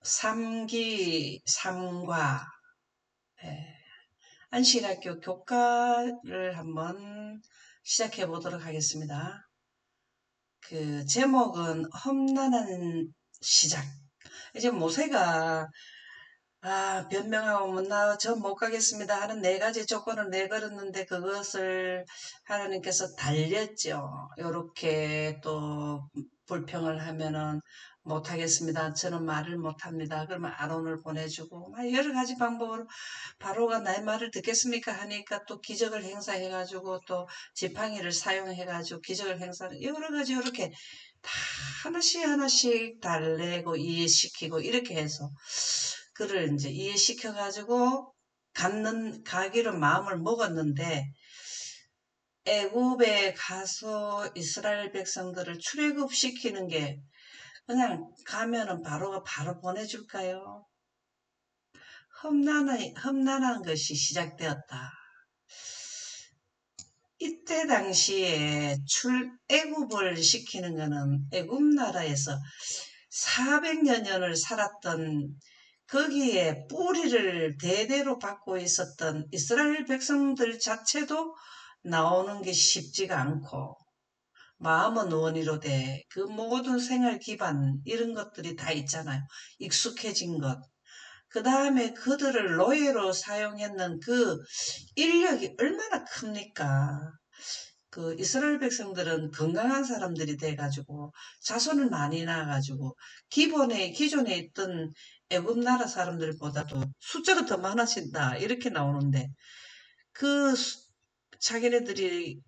삼기 삼과 안식일학교 교과를 한번 시작해 보도록 하겠습니다. 그 제목은 험난한 시작. 이제 모세가 변명하고 저 못 가겠습니다 하는 4가지 조건을 내걸었는데 그것을 하나님께서 달렸죠. 요렇게 또 불평을 하면은 못하겠습니다. 저는 말을 못합니다. 그러면 아론을 보내주고 여러 가지 방법으로 바로가 나의 말을 듣겠습니까 하니까 또 기적을 행사해가지고 또 지팡이를 사용해가지고 기적을 행사하는 여러 가지 이렇게 다 하나씩 달래고 이해시키고 이렇게 해서 그를 이제 이해시켜가지고 가기로 마음을 먹었는데 애굽에 가서 이스라엘 백성들을 출애굽시키는 게 그냥 가면은 바로가 바로 보내줄까요? 험난한 것이 시작되었다. 이때 당시에 출애굽을 시키는 것은 애굽 나라에서 400여 년을 살았던 거기에 뿌리를 대대로 받고 있었던 이스라엘 백성들 자체도 나오는 게 쉽지가 않고 마음은 원이로되 그 모든 생활 기반 이런 것들이 다 있잖아요. 익숙해진 것. 그 다음에 그들을 노예로 사용했는 그 인력이 얼마나 큽니까? 그 이스라엘 백성들은 건강한 사람들이 돼가지고 자손을 많이 낳아가지고 기존에 있던 애굽 나라 사람들보다도 숫자가 더 많아진다 이렇게 나오는데 그 자기네들이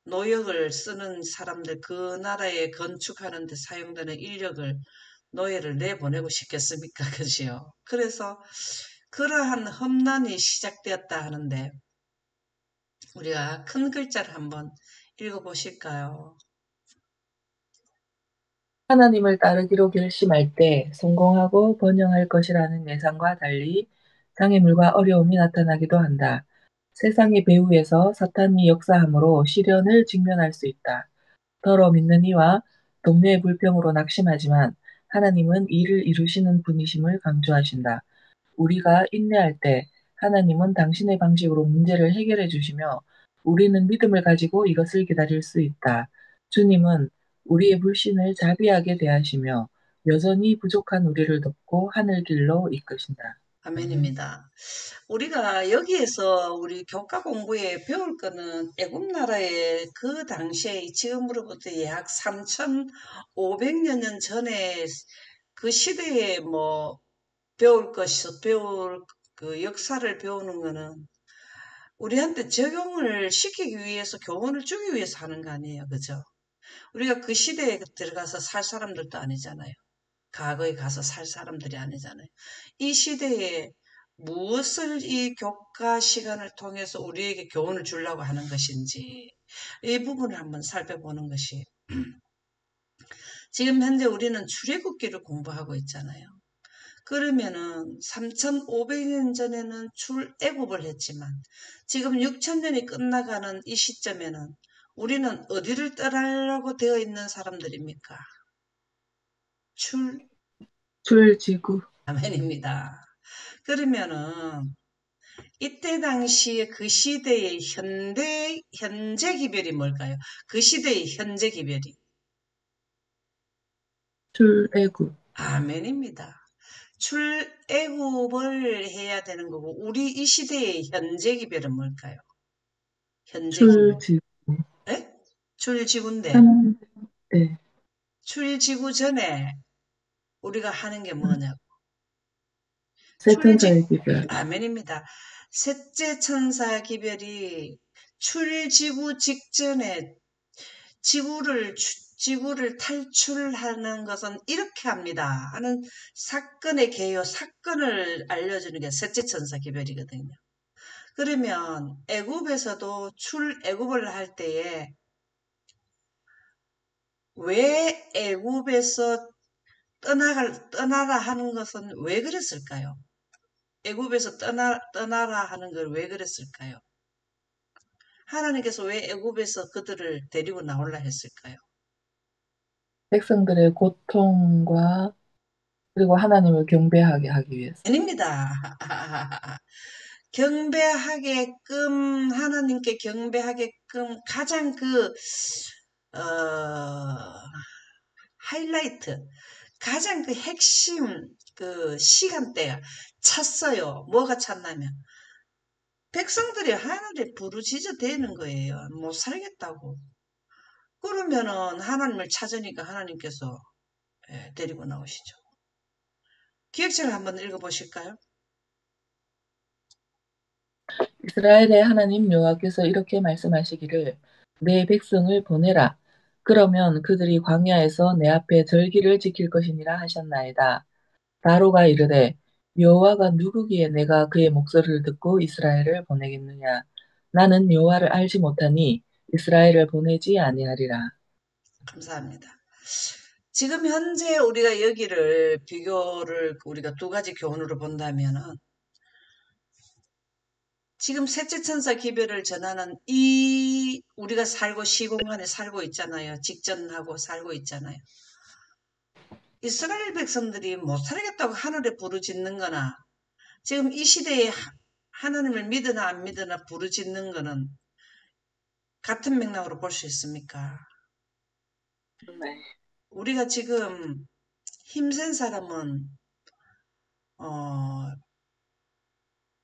노역을 쓰는 사람들 그 나라에 건축하는 데 사용되는 인력을 노예를 내보내고 싶겠습니까? 그지요? 그래서 그러한 험난이 시작되었다 하는데 우리가 큰 글자를 한번 읽어보실까요? 하나님을 따르기로 결심할 때 성공하고 번영할 것이라는 예상과 달리 장애물과 어려움이 나타나기도 한다. 세상의 배후에서 사탄이 역사함으로 시련을 직면할 수 있다. 더러 믿는 이와 동료의 불평으로 낙심하지만 하나님은 이를 이루시는 분이심을 강조하신다. 우리가 인내할 때 하나님은 당신의 방식으로 문제를 해결해 주시며 우리는 믿음을 가지고 이것을 기다릴 수 있다. 주님은 우리의 불신을 자비하게 대하시며 여전히 부족한 우리를 돕고 하늘 길로 이끄신다. 아멘. 아멘입니다. 우리가 여기에서 우리 교과 공부에 배울 거는 애굽 나라의 그 당시에 지금으로부터 약 3,500여 년 전에 그 시대에 배울 그 역사를 배우는 거는 우리한테 적용을 시키기 위해서 교훈을 주기 위해서 하는 거 아니에요. 그죠? 우리가 그 시대에 들어가서 살 사람들도 아니잖아요. 과거에 가서 살 사람들이 아니잖아요. 이 시대에 무엇을 이 교과 시간을 통해서 우리에게 교훈을 주려고 하는 것인지 이 부분을 한번 살펴보는 것이 지금 현재 우리는 출애굽기를 공부하고 있잖아요. 그러면은 3,500년 전에는 출애굽을 했지만 지금 6,000년이 끝나가는 이 시점에는 우리는 어디를 떠나려고 되어 있는 사람들입니까? 출 출지구. 아멘입니다. 그러면은 이때 당시에 그 시대의 현재 기별이 뭘까요? 그 시대의 현재 기별이 출애굽. 아멘입니다. 출애굽을 해야 되는 거고 우리 이 시대의 현재 기별은 뭘까요? 현재 기별. 출지구. 에? 출지구인데 현, 네. 출지구 전에 우리가 하는 게 뭐냐고. 새 출지 천사의 기별. 아멘입니다. 셋째 천사 기별이 출지구 직전에 지구를 탈출하는 것은 이렇게 합니다 하는 사건의 개요, 사건을 알려주는 게 셋째 천사 기별이거든요. 그러면 애굽에서도 출애굽을 할 때에 왜 애굽에서 떠나라 하는 것은 왜 그랬을까요? 애굽에서 떠나라 하는 걸 왜 그랬을까요? 하나님께서 왜 애굽에서 그들을 데리고 나오려 했을까요? 백성들의 고통과 그리고 하나님을 경배하게 하기 위해서. 아닙니다. 경배하게끔, 하나님께 경배하게끔 가장 하이라이트, 가장 그 핵심 그 시간대가 찼어요. 뭐가 찼냐면 백성들이 하늘에 부르짖어 대는 거예요. 못 살겠다고. 그러면은 하나님을 찾으니까 하나님께서 데리고 나오시죠. 기억책을 한번 읽어보실까요? 이스라엘의 하나님 여호와께서 이렇게 말씀하시기를 내 백성을 보내라. 그러면 그들이 광야에서 내 앞에 절기를 지킬 것이니라 하셨나이다. 바로가 이르되 여호와가 누구기에 내가 그의 목소리를 듣고 이스라엘을 보내겠느냐. 나는 여호와를 알지 못하니 이스라엘을 보내지 아니하리라. 감사합니다. 지금 현재 우리가 여기를 비교를 우리가 두 가지 교훈으로 본다면은 지금 셋째 천사 기별을 전하는 이 우리가 살고 시공간에 살고 있잖아요. 직전하고 살고 있잖아요. 이스라엘 백성들이 못 살겠다고 하늘에 부르짖는 거나 지금 이 시대에 하나님을 믿으나 안 믿으나 부르짖는 거는 같은 맥락으로 볼 수 있습니까? 네. 우리가 지금 힘센 사람은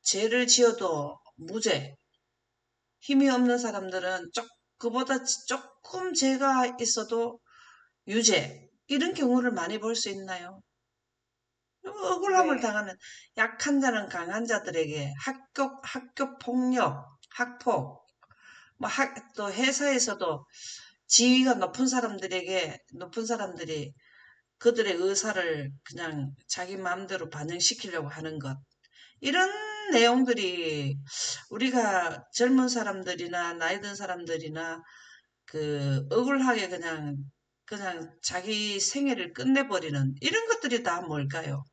죄를 지어도 무죄, 힘이 없는 사람들은 그보다 조금 죄가 있어도 유죄, 이런 경우를 많이 볼 수 있나요? 억울함을 네. 당하는 약한 자는 강한 자들에게 학교 폭력, 학폭, 또 회사에서도 지위가 높은 사람들이 그들의 의사를 그냥 자기 마음대로 반영시키려고 하는 것. 이런 내용들이 우리가 젊은 사람들이나 나이 든 사람들이나 억울하게 그냥 자기 생애를 끝내버리는 이런 것들이 다 뭘까요?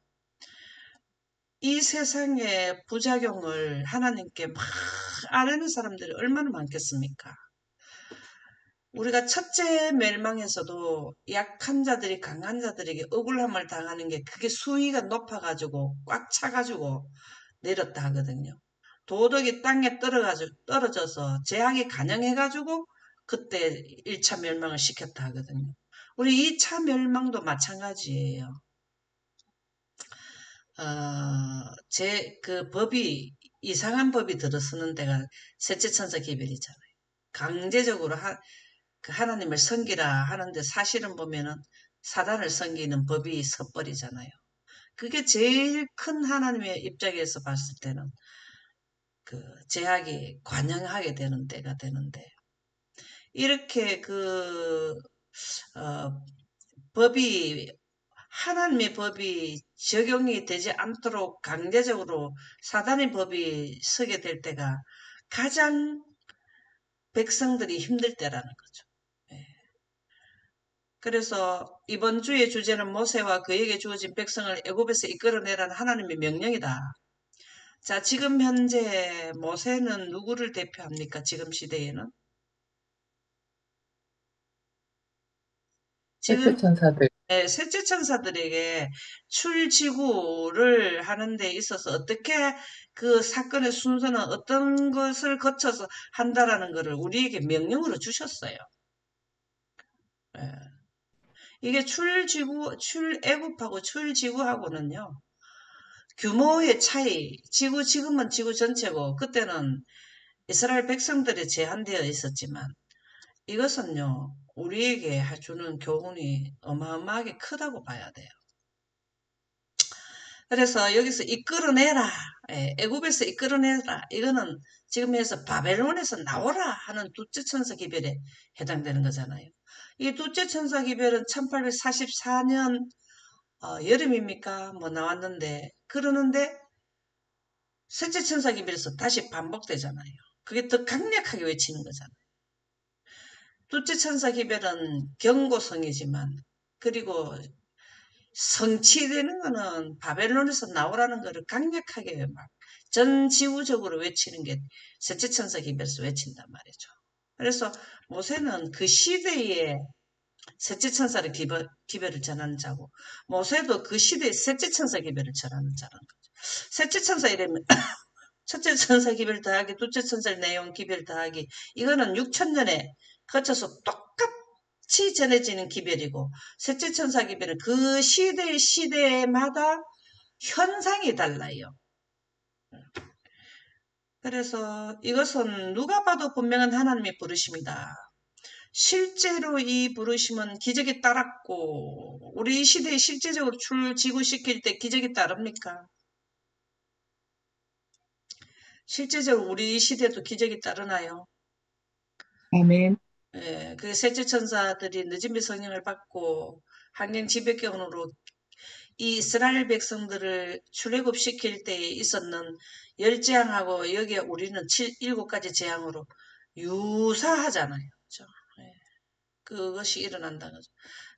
이 세상의 부작용을 하나님께 막 아뢰는 사람들이 얼마나 많겠습니까? 우리가 첫째 멸망에서도 약한 자들이 강한 자들에게 억울함을 당하는 게 그게 수위가 높아가지고 꽉 차가지고 내렸다 하거든요. 도덕이 땅에 떨어져서 재앙이 간영해가지고 그때 1차 멸망을 시켰다 하거든요. 우리 2차 멸망도 마찬가지예요. 이상한 법이 들어서는 데가 셋째 천사 기별이잖아요. 강제적으로 하나님을 섬기라 하는데 사실은 보면은 사단을 섬기는 법이 섣버리잖아요. 그게 제일 큰 하나님의 입장에서 봤을 때는 제약이 관영하게 되는 때가 되는데 이렇게 어, 법이 하나님의 법이 적용이 되지 않도록 강제적으로 사단의 법이 서게 될 때가 가장 백성들이 힘들 때라는 거죠. 예. 그래서 이번 주의 주제는 모세와 그에게 주어진 백성을 애굽에서 이끌어내라는 하나님의 명령이다. 자, 지금 현재 모세는 누구를 대표합니까? 지금 시대에는? 셋째 지금 천사들. 셋째 천사들에게 출지구를 하는 데 있어서 어떻게 그 사건의 순서는 어떤 것을 거쳐서 한다라는 것을 우리에게 명령으로 주셨어요. 예. 이게 출애굽하고 출지구하고는요, 규모의 차이, 지금은 지구 전체고, 그때는 이스라엘 백성들이 제한되어 있었지만, 이것은요, 우리에게 주는 교훈이 어마어마하게 크다고 봐야 돼요. 그래서 여기서 이끌어내라, 애굽에서 이끌어내라, 이거는 지금에서 바벨론에서 나오라 하는 둘째 천사 기별에 해당되는 거잖아요. 이 둘째 천사 기별은 1844년 여름입니까? 뭐 나왔는데 그러는데 셋째 천사 기별에서 다시 반복되잖아요. 그게 더 강력하게 외치는 거잖아요. 둘째 천사 기별은 경고성이지만 그리고 성취되는 거는 바벨론에서 나오라는 것을 강력하게 막 전 지구적으로 외치는 게 셋째 천사 기별에서 외친단 말이죠. 그래서 모세는 그 시대에 셋째 천사를 기별을 전하는 자고, 모세도 그 시대의 셋째 천사 기별을 전하는 자라는 거죠. 셋째 천사 이러면 첫째 천사 기별 더하기, 둘째 천사 내용 기별 더하기, 이거는 6천년에 거쳐서 똑같이 전해지는 기별이고, 셋째 천사 기별은 그 시대마다 현상이 달라요. 그래서 이것은 누가 봐도 분명한 하나님의 부르심이다. 실제로 이 부르심은 기적이 따랐고, 우리 시대에 실제적으로 출지구시킬 때 기적이 따릅니까? 실제적으로 우리 시대도 기적이 따르나요? 아멘. 예, 그 셋째 천사들이 늦은비 성령을 받고 환경 지배경으로 이 이스라엘 백성들을 출애굽시킬 때에 있었는 열 재앙하고 여기에 우리는 일곱 가지 재앙으로 유사하잖아요. 그죠? 예, 그것이 일어난다는 거죠.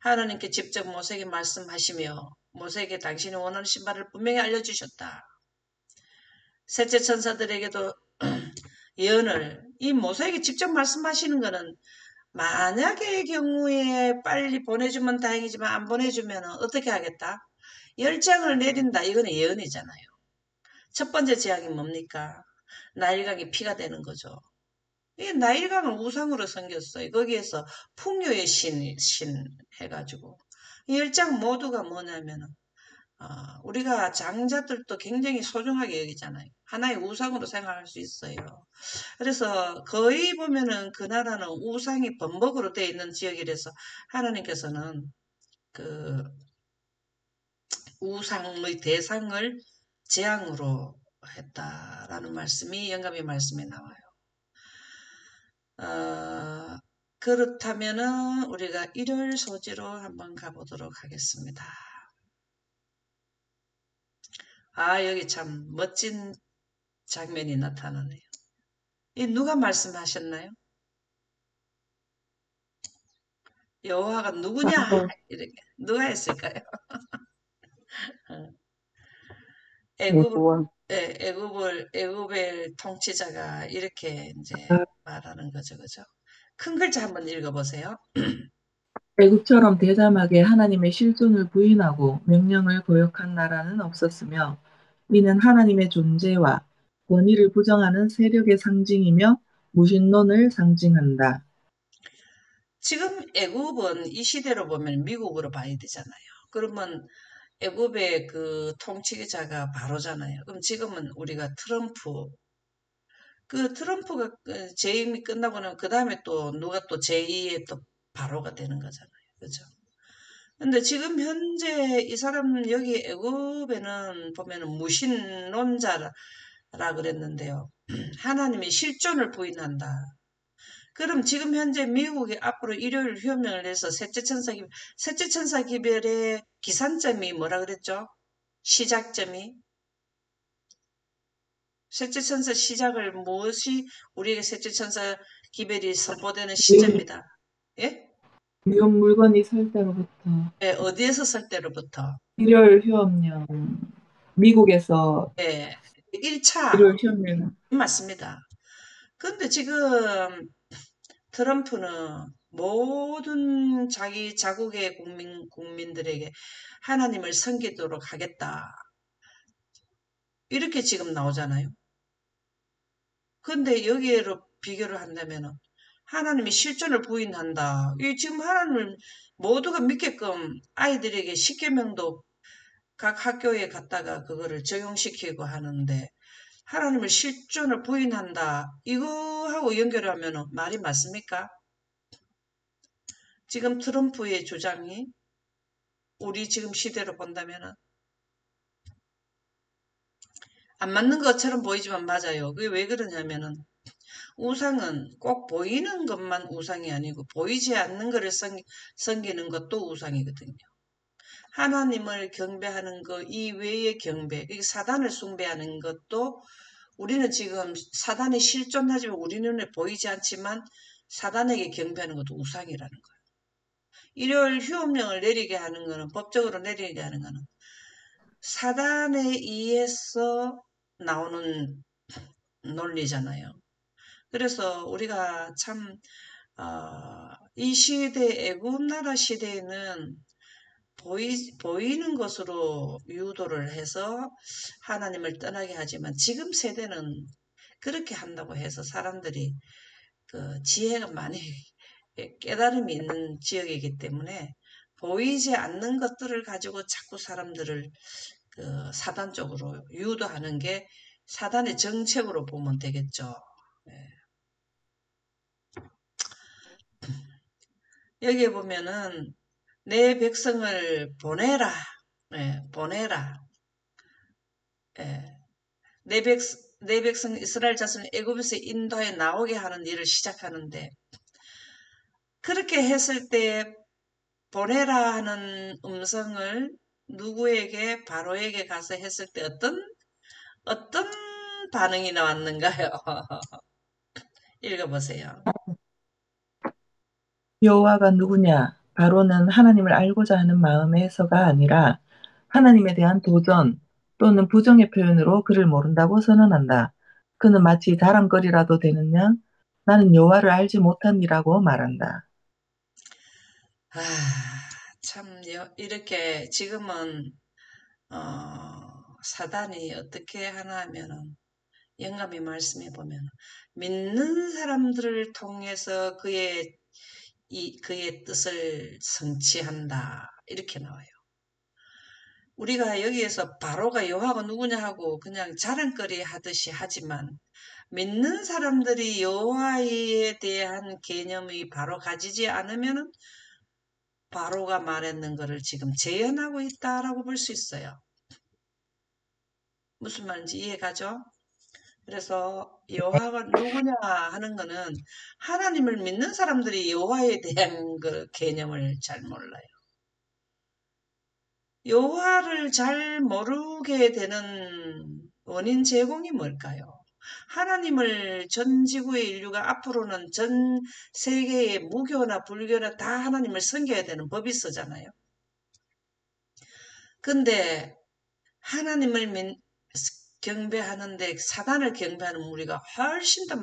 하나님께 직접 모세에게 말씀하시며 모세에게 당신이 원하는 신발을 분명히 알려주셨다. 셋째 천사들에게도 예언을 이 모세에게 직접 말씀하시는 거는 만약의 경우에 빨리 보내주면 다행이지만 안 보내주면 어떻게 하겠다? 열장을 내린다. 이거는 예언이잖아요. 첫 번째 재앙이 뭡니까? 나일강이 피가 되는 거죠. 이 나일강을 우상으로 섬겼어요. 거기에서 풍요의 신 해가지고. 이 열장 모두가 뭐냐면은 우리가 장자들도 굉장히 소중하게 여기잖아요. 하나의 우상으로 생각할 수 있어요. 그래서 거의 보면은 그 나라는 우상이 범벅으로 되어 있는 지역이라서 하나님께서는 그 우상의 대상을 재앙으로 했다라는 말씀이 영감의 말씀에 나와요. 그렇다면은 우리가 일요일 소지로 한번 가보도록 하겠습니다. 여기 참 멋진 장면이 나타나네요. 이 누가 말씀하셨나요? 여호와가 누구냐? 바로 이렇게 누가 했을까요? 어, 애굽 여호와. 애굽의 통치자가 이렇게 이제 아, 말하는 거죠, 그죠? 큰 글자 한번 읽어보세요. 애굽처럼 대담하게 하나님의 실존을 부인하고 명령을 거역한 나라는 없었으며 이는 하나님의 존재와 권위를 부정하는 세력의 상징이며 무신론을 상징한다. 지금 애굽은 이 시대로 보면 미국으로 봐야 되잖아요. 그러면 애굽의 그 통치자가 바로잖아요. 그럼 지금은 우리가 그 트럼프가 재임이 끝나고 나면 그 다음에 또 누가 또 제2의 또 바로가 되는 거잖아요. 그죠? 근데 지금 현재 이 사람 여기 애굽에는 보면은 무신론자라 그랬는데요. 하나님의 실존을 부인한다. 그럼 지금 현재 미국이 앞으로 일요일 휴업령을 내서 셋째 천사 기별의 기산점이 뭐라 그랬죠? 시작점이 셋째 천사 시작을 무엇이 우리에게 셋째 천사 기별이 선포되는 미움, 시점이다. 예? 미움 물건이 설 때로부터 예, 어디에서 설 때로부터? 일요일 휴업령, 미국에서 예, 1차 일요일 휴업령, 맞습니다. 근데 지금 트럼프는 모든 자기 자국의 국민들에게 하나님을 섬기도록 하겠다. 이렇게 지금 나오잖아요. 근데 여기에로 비교를 한다면 하나님의 실존을 부인한다. 이 지금 하나님을 모두가 믿게끔 아이들에게 십계명도 각 학교에 갔다가 그거를 적용시키고 하는데 하나님을 실존을 부인한다. 이거하고 연결하면 말이 맞습니까? 지금 트럼프의 주장이 우리 지금 시대로 본다면 안 맞는 것처럼 보이지만 맞아요. 그게 왜 그러냐면은 우상은 꼭 보이는 것만 우상이 아니고 보이지 않는 것을 섬기는 것도 우상이거든요. 하나님을 경배하는 것 이외의 경배, 사단을 숭배하는 것도 우리는 지금 사단이 실존하지만 우리 눈에 보이지 않지만 사단에게 경배하는 것도 우상이라는 거예요. 일요일 휴업령을 내리게 하는 것은 법적으로 내리게 하는 것은 사단에 의해서 나오는 논리잖아요. 그래서 우리가 참 이 시대, 애굽나라 시대에는 보이는 것으로 유도를 해서 하나님을 떠나게 하지만 지금 세대는 그렇게 한다고 해서 사람들이 그 지혜가 많이 깨달음이 있는 지역이기 때문에 보이지 않는 것들을 가지고 자꾸 사람들을 그 사단 쪽으로 유도하는 게 사단의 정책으로 보면 되겠죠. 예. 여기에 보면은 내 백성을 보내라. 예, 보내라. 예. 내 백성 이스라엘 자손을 애굽에서 인도해 나오게 하는 일을 시작하는데 그렇게 했을 때 보내라 하는 음성을 누구에게 바로에게 가서 했을 때 어떤 반응이 나왔는가요? 읽어보세요. 여호와가 누구냐? 바로는 하나님을 알고자 하는 마음의 해서가 아니라 하나님에 대한 도전 또는 부정의 표현으로 그를 모른다고 선언한다. 그는 마치 자랑거리라도 되는 양 나는 여호와를 알지 못함이라고 말한다. 아, 참 이렇게 지금은 사단이 어떻게 하나 하면은 영감이 말씀해 보면 믿는 사람들을 통해서 그의 뜻을 성취한다 이렇게 나와요. 우리가 여기에서 바로가 여호와가 누구냐 하고 그냥 자랑거리 하듯이 하지만 믿는 사람들이 여호와에 대한 개념이 바로 가지지 않으면 바로가 말했는 것을 지금 재현하고 있다라고 볼 수 있어요. 무슨 말인지 이해가죠? 그래서 여호와가 누구냐 하는 거는 하나님을 믿는 사람들이 여호와에 대한 그 개념을 잘 몰라요. 여호와를 잘 모르게 되는 원인 제공이 뭘까요? 하나님을 전 지구의 인류가 앞으로는 전 세계의 무교나 불교나 다 하나님을 섬겨야 되는 법이 있었잖아요. 근데 하나님을 경배하는데 사단을 경배하는 무리가 훨씬 더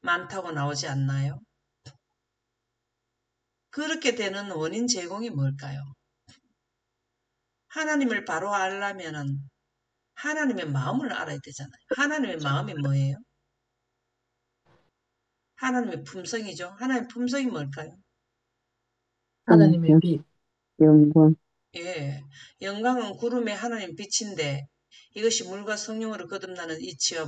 많다고 나오지 않나요? 그렇게 되는 원인 제공이 뭘까요? 하나님을 바로 알려면은 하나님의 마음을 알아야 되잖아요. 하나님의 마음이 뭐예요? 하나님의 품성이죠. 하나님의 품성이 뭘까요? 하나님의 빛, 영광, 예, 영광은 구름의 하나님 빛인데 이것이 물과 성령으로 거듭나는 이치와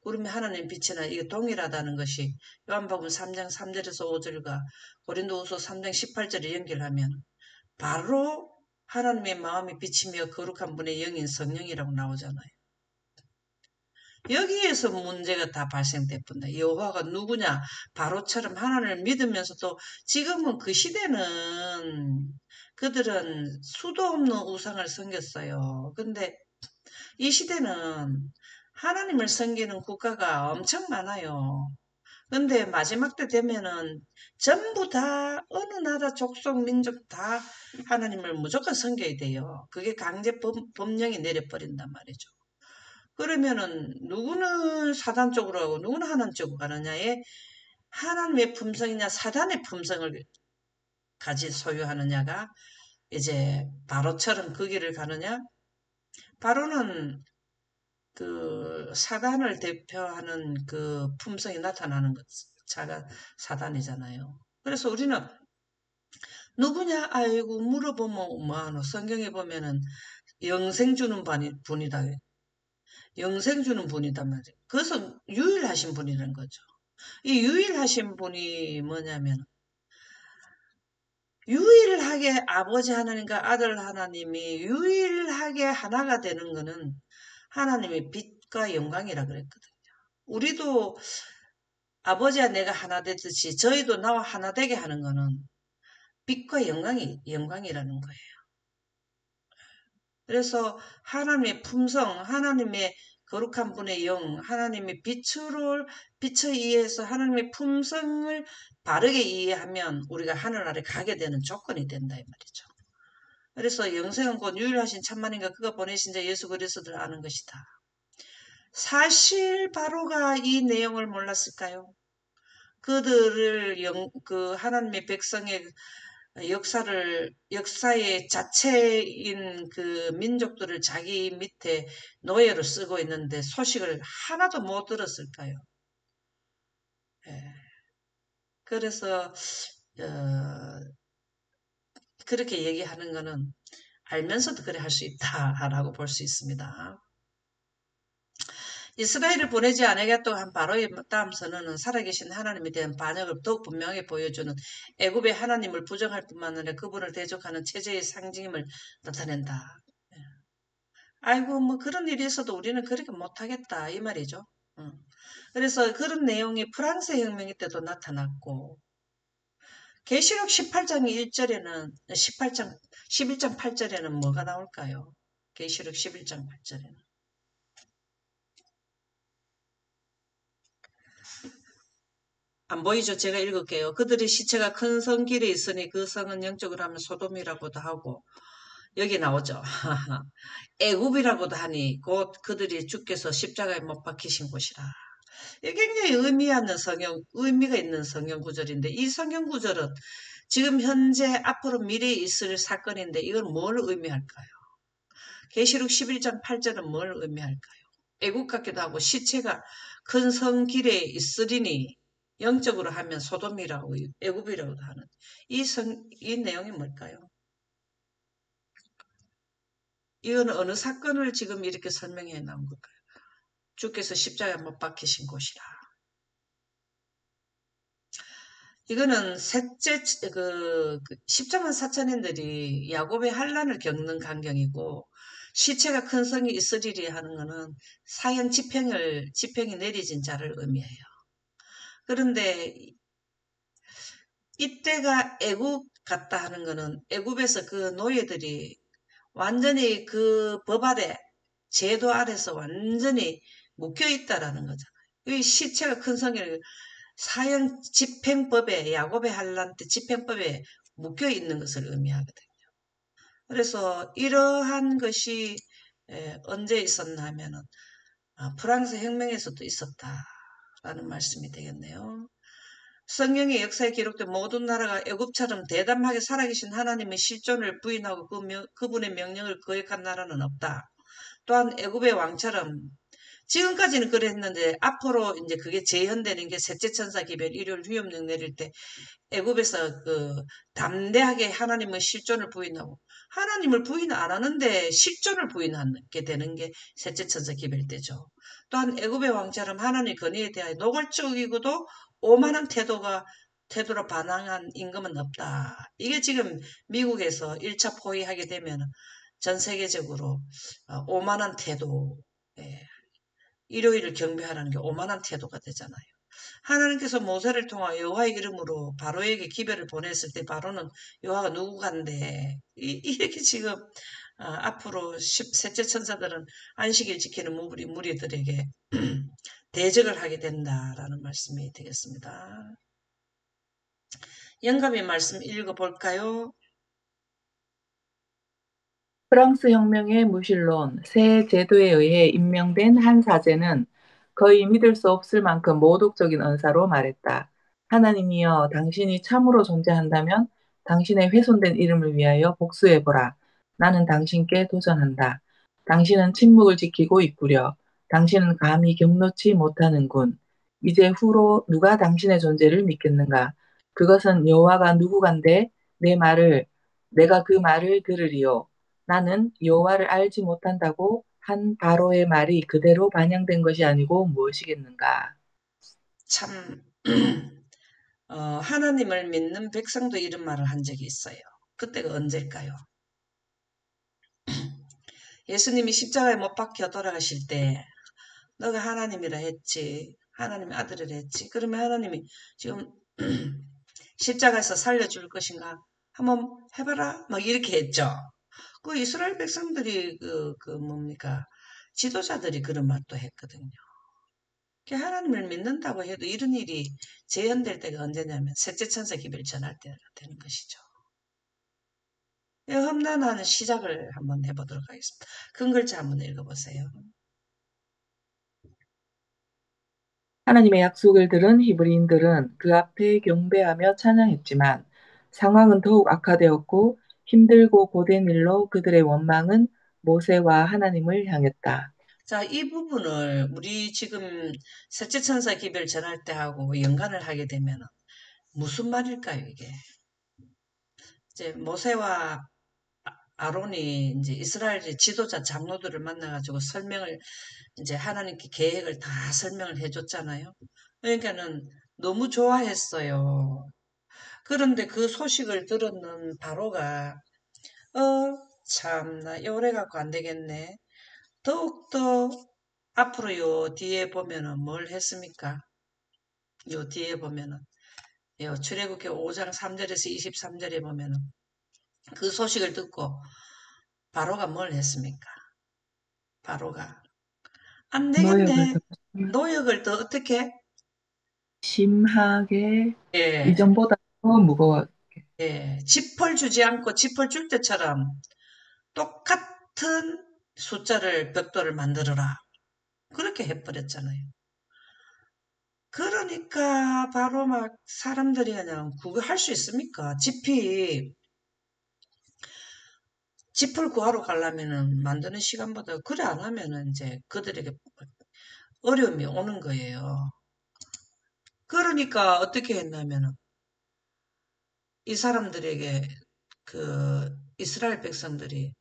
구름의 하나님 빛이나 이게 동일하다는 것이 요한복음 3장 3절에서 5절과 고린도후서 3장 18절에 연결하면 바로 하나님의 마음이 빛이며 거룩한 분의 영인 성령이라고 나오잖아요. 여기에서 문제가 다 발생됐습니다. 여호와가 누구냐? 바로처럼 하나님을 믿으면서도 지금은 그 시대는 그들은 수도 없는 우상을 섬겼어요. 근데 이 시대는 하나님을 섬기는 국가가 엄청 많아요. 근데 마지막 때 되면은 전부 다 어느 나라 족속 민족 다 하나님을 무조건 섬겨야 돼요. 그게 강제 법령이 내려버린단 말이죠. 그러면은 누구는 사단 쪽으로 가고 누구는 하나님 쪽으로 가느냐에 하나님의 품성이냐 사단의 품성을 소유하느냐가 이제 바로처럼 그 길을 가느냐 바로는 그 사단을 대표하는 그 품성이 나타나는 것 자가 사단이잖아요. 그래서 우리는 누구냐 아이고 물어보면 뭐하노 성경에 보면은 영생 주는 분이다. 영생 주는 분이단 말이에요. 그것은 유일하신 분이라는 거죠. 이 유일하신 분이 뭐냐면 유일하게 아버지 하나님과 아들 하나님이 유일하게 하나가 되는 것은 하나님의 빛과 영광이라 그랬거든요. 우리도 아버지와 내가 하나 되듯이 저희도 나와 하나 되게 하는 것은 빛과 영광이라는 거예요. 그래서 하나님의 품성, 하나님의 거룩한 분의 영, 하나님의 빛에 의해서 하나님의 품성을 바르게 이해하면 우리가 하늘 아래 가게 되는 조건이 된다 이 말이죠. 그래서 영생은 곧 유일하신 참만인가 그가 보내신 자 예수 그리스도를 아는 것이다. 사실 바로가 이 내용을 몰랐을까요? 그들을 그 하나님의 백성의 역사의 자체인 그 민족들을 자기 밑에 노예로 쓰고 있는데 소식을 하나도 못 들었을까요? 예. 그래서, 어, 그렇게 얘기하는 거는 알면서도 그래 할 수 있다라고 볼 수 있습니다. 이스라엘을 보내지 않으겠다고 한 바로의 다음 선언은 살아계신 하나님에 대한 반역을 더욱 분명히 보여주는 애굽의 하나님을 부정할 뿐만 아니라 그분을 대적하는 체제의 상징임을 나타낸다. 아이고 뭐 그런 일이 있어도 우리는 그렇게 못하겠다 이 말이죠. 그래서 그런 내용이 프랑스 혁명 때도 나타났고 계시록 18장 1절에는 18장 11장 8절에는 뭐가 나올까요? 계시록 11장 8절에는 안 보이죠? 제가 읽을게요. 그들의 시체가 큰 성 길에 있으니 그 성은 영적으로 하면 소돔이라고도 하고 여기 나오죠. 애굽이라고도 하니 곧 그들이 주께서 십자가에 못 박히신 곳이라. 이게 굉장히 의미가 있는 성경 구절인데 이 성경 구절은 지금 현재 앞으로 미래에 있을 사건인데 이건 뭘 의미할까요? 계시록 11장 8절은 뭘 의미할까요? 애국 같기도 하고 시체가 큰 성 길에 있으리니 영적으로 하면 소돔이라고 애굽이라고도 하는 이 내용이 뭘까요? 이건 어느 사건을 지금 이렇게 설명해 나온 걸까요? 주께서 십자가에 못 박히신 곳이라. 이거는 셋째 십자만 사천인들이 야곱의 환란을 겪는 광경이고 시체가 큰 성이 있으리리 하는 것은 사형 집행이 내려진 자를 의미해요. 그런데 이때가 애굽 같다 하는 것은 애굽에서 그 노예들이 완전히 그 법 아래 제도 아래서 완전히 묶여 있다라는 거잖아요. 이 시체가 큰 성을 사형 집행법에 야곱의 환란 때 집행법에 묶여 있는 것을 의미하거든요. 그래서 이러한 것이 언제 있었나 하면은 프랑스 혁명에서도 있었다라는 말씀이 되겠네요. 성경의 역사에 기록된 모든 나라가 애굽처럼 대담하게 살아계신 하나님의 실존을 부인하고 그분의 명령을 거역한 나라는 없다. 또한 애굽의 왕처럼 지금까지는 그랬는데 앞으로 이제 그게 재현되는 게 셋째 천사 기별 일요일 위험령 내릴 때 애굽에서 그 담대하게 하나님의 실존을 부인하고 하나님을 부인 안 하는데 실존을 부인하게 되는 게 셋째 천사 기별 때죠. 또한 애굽의 왕처럼 하나님의 권위에 대하여 노골적이고도 오만한 태도로 반항한 임금은 없다. 이게 지금 미국에서 1차 포위하게 되면 전 세계적으로 오만한 태도, 예, 일요일을 경배하라는 게 오만한 태도가 되잖아요. 하나님께서 모세를 통하여 여호와의 이름으로 바로에게 기별을 보냈을 때 바로는 여호와가 누구간데 이렇게 지금 앞으로 셋째 천사들은 안식일 지키는 무리들에게 대적을 하게 된다라는 말씀이 되겠습니다. 영감의 말씀 읽어볼까요? 프랑스 혁명의 무신론, 새 제도에 의해 임명된 한 사제는 거의 믿을 수 없을 만큼 모독적인 언사로 말했다. 하나님이여, 당신이 참으로 존재한다면 당신의 훼손된 이름을 위하여 복수해보라. 나는 당신께 도전한다. 당신은 침묵을 지키고 있구려. 당신은 감히 경로치 못하는군. 이제 후로 누가 당신의 존재를 믿겠는가? 그것은 여호와가 누구간데 내가 그 말을 들으리요. 나는 여호와를 알지 못한다고 한 바로의 말이 그대로 반영된 것이 아니고 무엇이겠는가? 참 하나님을 믿는 백성도 이런 말을 한 적이 있어요. 그때가 언제일까요? 예수님이 십자가에 못 박혀 돌아가실 때 너가 하나님이라 했지. 하나님의 아들이라 했지. 그러면 하나님이 지금 십자가에서 살려줄 것인가? 한번 해봐라. 막 이렇게 했죠. 그 이스라엘 백성들이 뭡니까? 지도자들이 그런 말도 했거든요. 하나님을 믿는다고 해도 이런 일이 재현될 때가 언제냐면 셋째 천사 기별 전할 때가 되는 것이죠. 험난한 시작을 한번 해보도록 하겠습니다. 큰 글자 한번 읽어보세요. 하나님의 약속을 들은 히브리인들은 그 앞에 경배하며 찬양했지만 상황은 더욱 악화되었고 힘들고 고된 일로 그들의 원망은 모세와 하나님을 향했다. 자, 이 부분을 우리 지금 셋째 천사 기별 전할 때 하고 연관을 하게 되면 무슨 말일까요, 이게? 이제 모세와 아론이 이제 이스라엘의 지도자 장로들을 만나가지고 설명을 이제 하나님께 계획을 다 설명을 해줬잖아요. 그러니까는 너무 좋아했어요. 그런데 그 소식을 들었는 바로가 참나 요래 갖고 안 되겠네. 더욱더 앞으로 요 뒤에 보면은 뭘 했습니까? 요 뒤에 보면은 요 출애굽기 5장 3절에서 23절에 보면은 그 소식을 듣고 바로가 뭘 했습니까? 바로가 안 노역을 더 되겠네. 노역을 더 어떻게? 심하게 예, 이전보다 더 무거워. 예. 짚을 주지 않고 짚을 줄 때처럼 똑같은 숫자를 벽돌을 만들어라. 그렇게 해버렸잖아요. 그러니까 바로 막 사람들이 그냥 그거 할 수 있습니까? 짚을 구하러 가려면은 만드는 시간보다 그래 안 하면은 이제 그들에게 어려움이 오는 거예요. 그러니까 어떻게 했냐면은 이 사람들에게 그 이스라엘 백성들이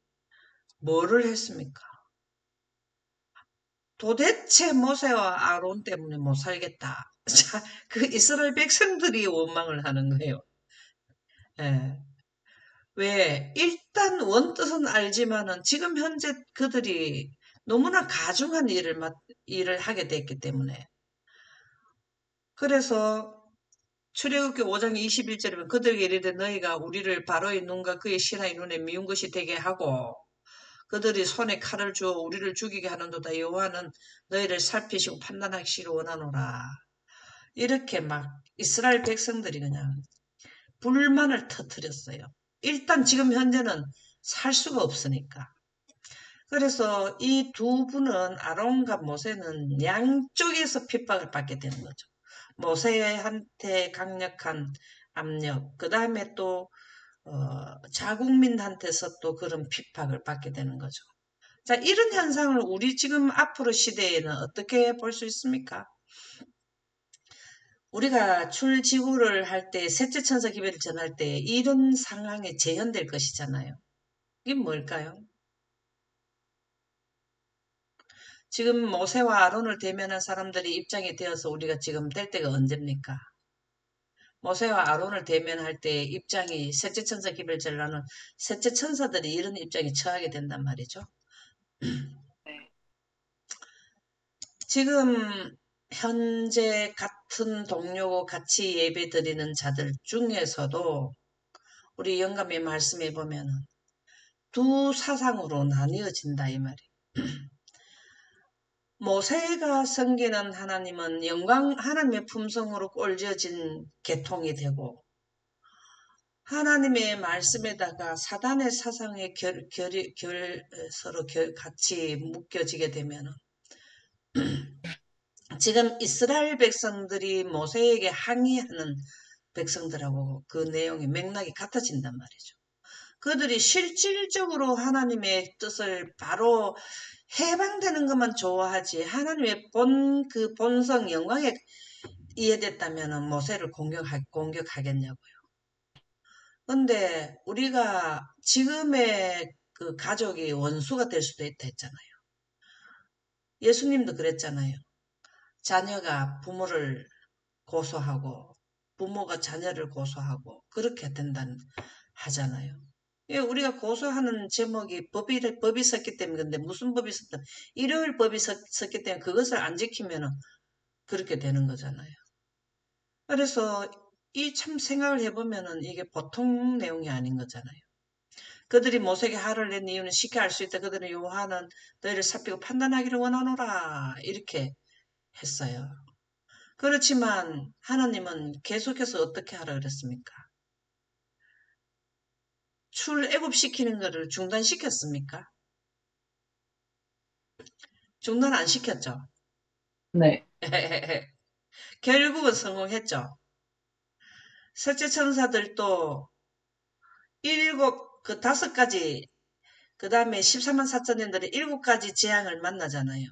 뭐를 했습니까? 도대체 모세와 아론 때문에 못 살겠다. 자, 그 이스라엘 백성들이 원망을 하는 거예요. 예. 왜? 일단 원뜻은 알지만은 지금 현재 그들이 너무나 가중한 일을 하게 됐기 때문에. 그래서 출애굽기 5장 21절에 보면 그들에게 이르되 너희가 우리를 바로의 눈과 그의 신하의 눈에 미운 것이 되게 하고 그들이 손에 칼을 주어 우리를 죽이게 하는도다. 여호와는 너희를 살피시고 판단하시기를 원하노라. 이렇게 막 이스라엘 백성들이 그냥 불만을 터뜨렸어요. 일단 지금 현재는 살 수가 없으니까. 그래서 이 두 분은 아론과 모세는 양쪽에서 핍박을 받게 되는 거죠. 모세한테 강력한 압력, 그 다음에 또 자국민한테서 또 그런 핍박을 받게 되는 거죠. 자, 이런 현상을 우리 지금 앞으로 시대에는 어떻게 볼 수 있습니까? 우리가 출지구를 할 때, 셋째 천사 기별을 전할 때 이런 상황에 재현될 것이잖아요. 이게 뭘까요? 지금 모세와 아론을 대면한 사람들이 입장이 되어서 우리가 지금 될 때가 언제입니까? 모세와 아론을 대면할 때 입장이 셋째 천사 기별을 전하는 셋째 천사들이 이런 입장에 처하게 된단 말이죠. 지금 현재 같은 동료고 같이 예배 드리는 자들 중에서도 우리 영감이 말씀해 보면은 두 사상으로 나뉘어진다 이 말이에요. 모세가 섬기는 하나님은 영광 하나님의 품성으로 꼴져진 계통이 되고 하나님의 말씀에다가 사단의 사상의 서로 같이 묶여지게 되면 지금 이스라엘 백성들이 모세에게 항의하는 백성들하고 그 내용의 맥락이 같아진단 말이죠. 그들이 실질적으로 하나님의 뜻을 바로 해방되는 것만 좋아하지 하나님의 그 본성 영광에 이해됐다면 모세를 공격하겠냐고요. 근데 우리가 지금의 그 가족이 원수가 될 수도 있다 했잖아요. 예수님도 그랬잖아요. 자녀가 부모를 고소하고 부모가 자녀를 고소하고 그렇게 된다는 하잖아요. 예, 우리가 고소하는 제목이 법이 섰기 때문에 근데 무슨 법이 섰다? 일요일 법이 섰기 때문에 그것을 안 지키면 그렇게 되는 거잖아요. 그래서 이 참 생각을 해보면은 이게 보통 내용이 아닌 거잖아요. 그들이 모세에게 화를 낸 이유는 쉽게 알 수 있다. 그들은 요한은 너희를 살피고 판단하기를 원하노라. 이렇게 했어요. 그렇지만 하나님은 계속해서 어떻게 하라 그랬습니까? 출애굽시키는 것을 중단시켰습니까? 중단 안 시켰죠. 네. 결국은 성공했죠. 셋째 천사들도 다섯 가지, 그 다음에 14만 4천년들의 7가지 재앙을 만나잖아요.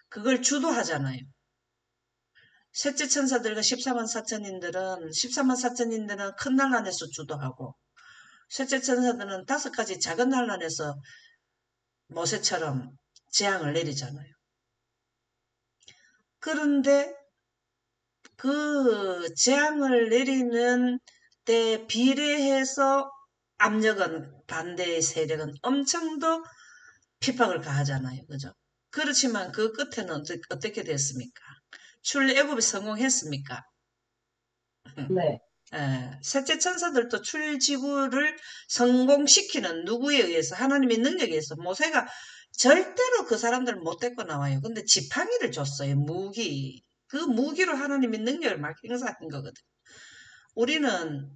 그걸 주도하잖아요. 셋째 천사들과 14만 4천인들은 큰 난란에서 주도하고, 셋째 천사들은 5가지 작은 난란에서 모세처럼 재앙을 내리잖아요. 그런데 그 재앙을 내리는 때 비례해서 압력은, 반대의 세력은 엄청 더 핍박을 가하잖아요. 그죠? 그렇지만 그 끝에는 어떻게 됐습니까? 출애굽에 성공했습니까? 네. 셋째 천사들도 출지구를 성공시키는 누구에 의해서? 하나님의 능력에 의해서. 모세가 절대로 그 사람들을 못 데리고 나와요. 근데 지팡이를 줬어요. 무기. 그 무기로 하나님의 능력을 막 행사한 거거든. 우리는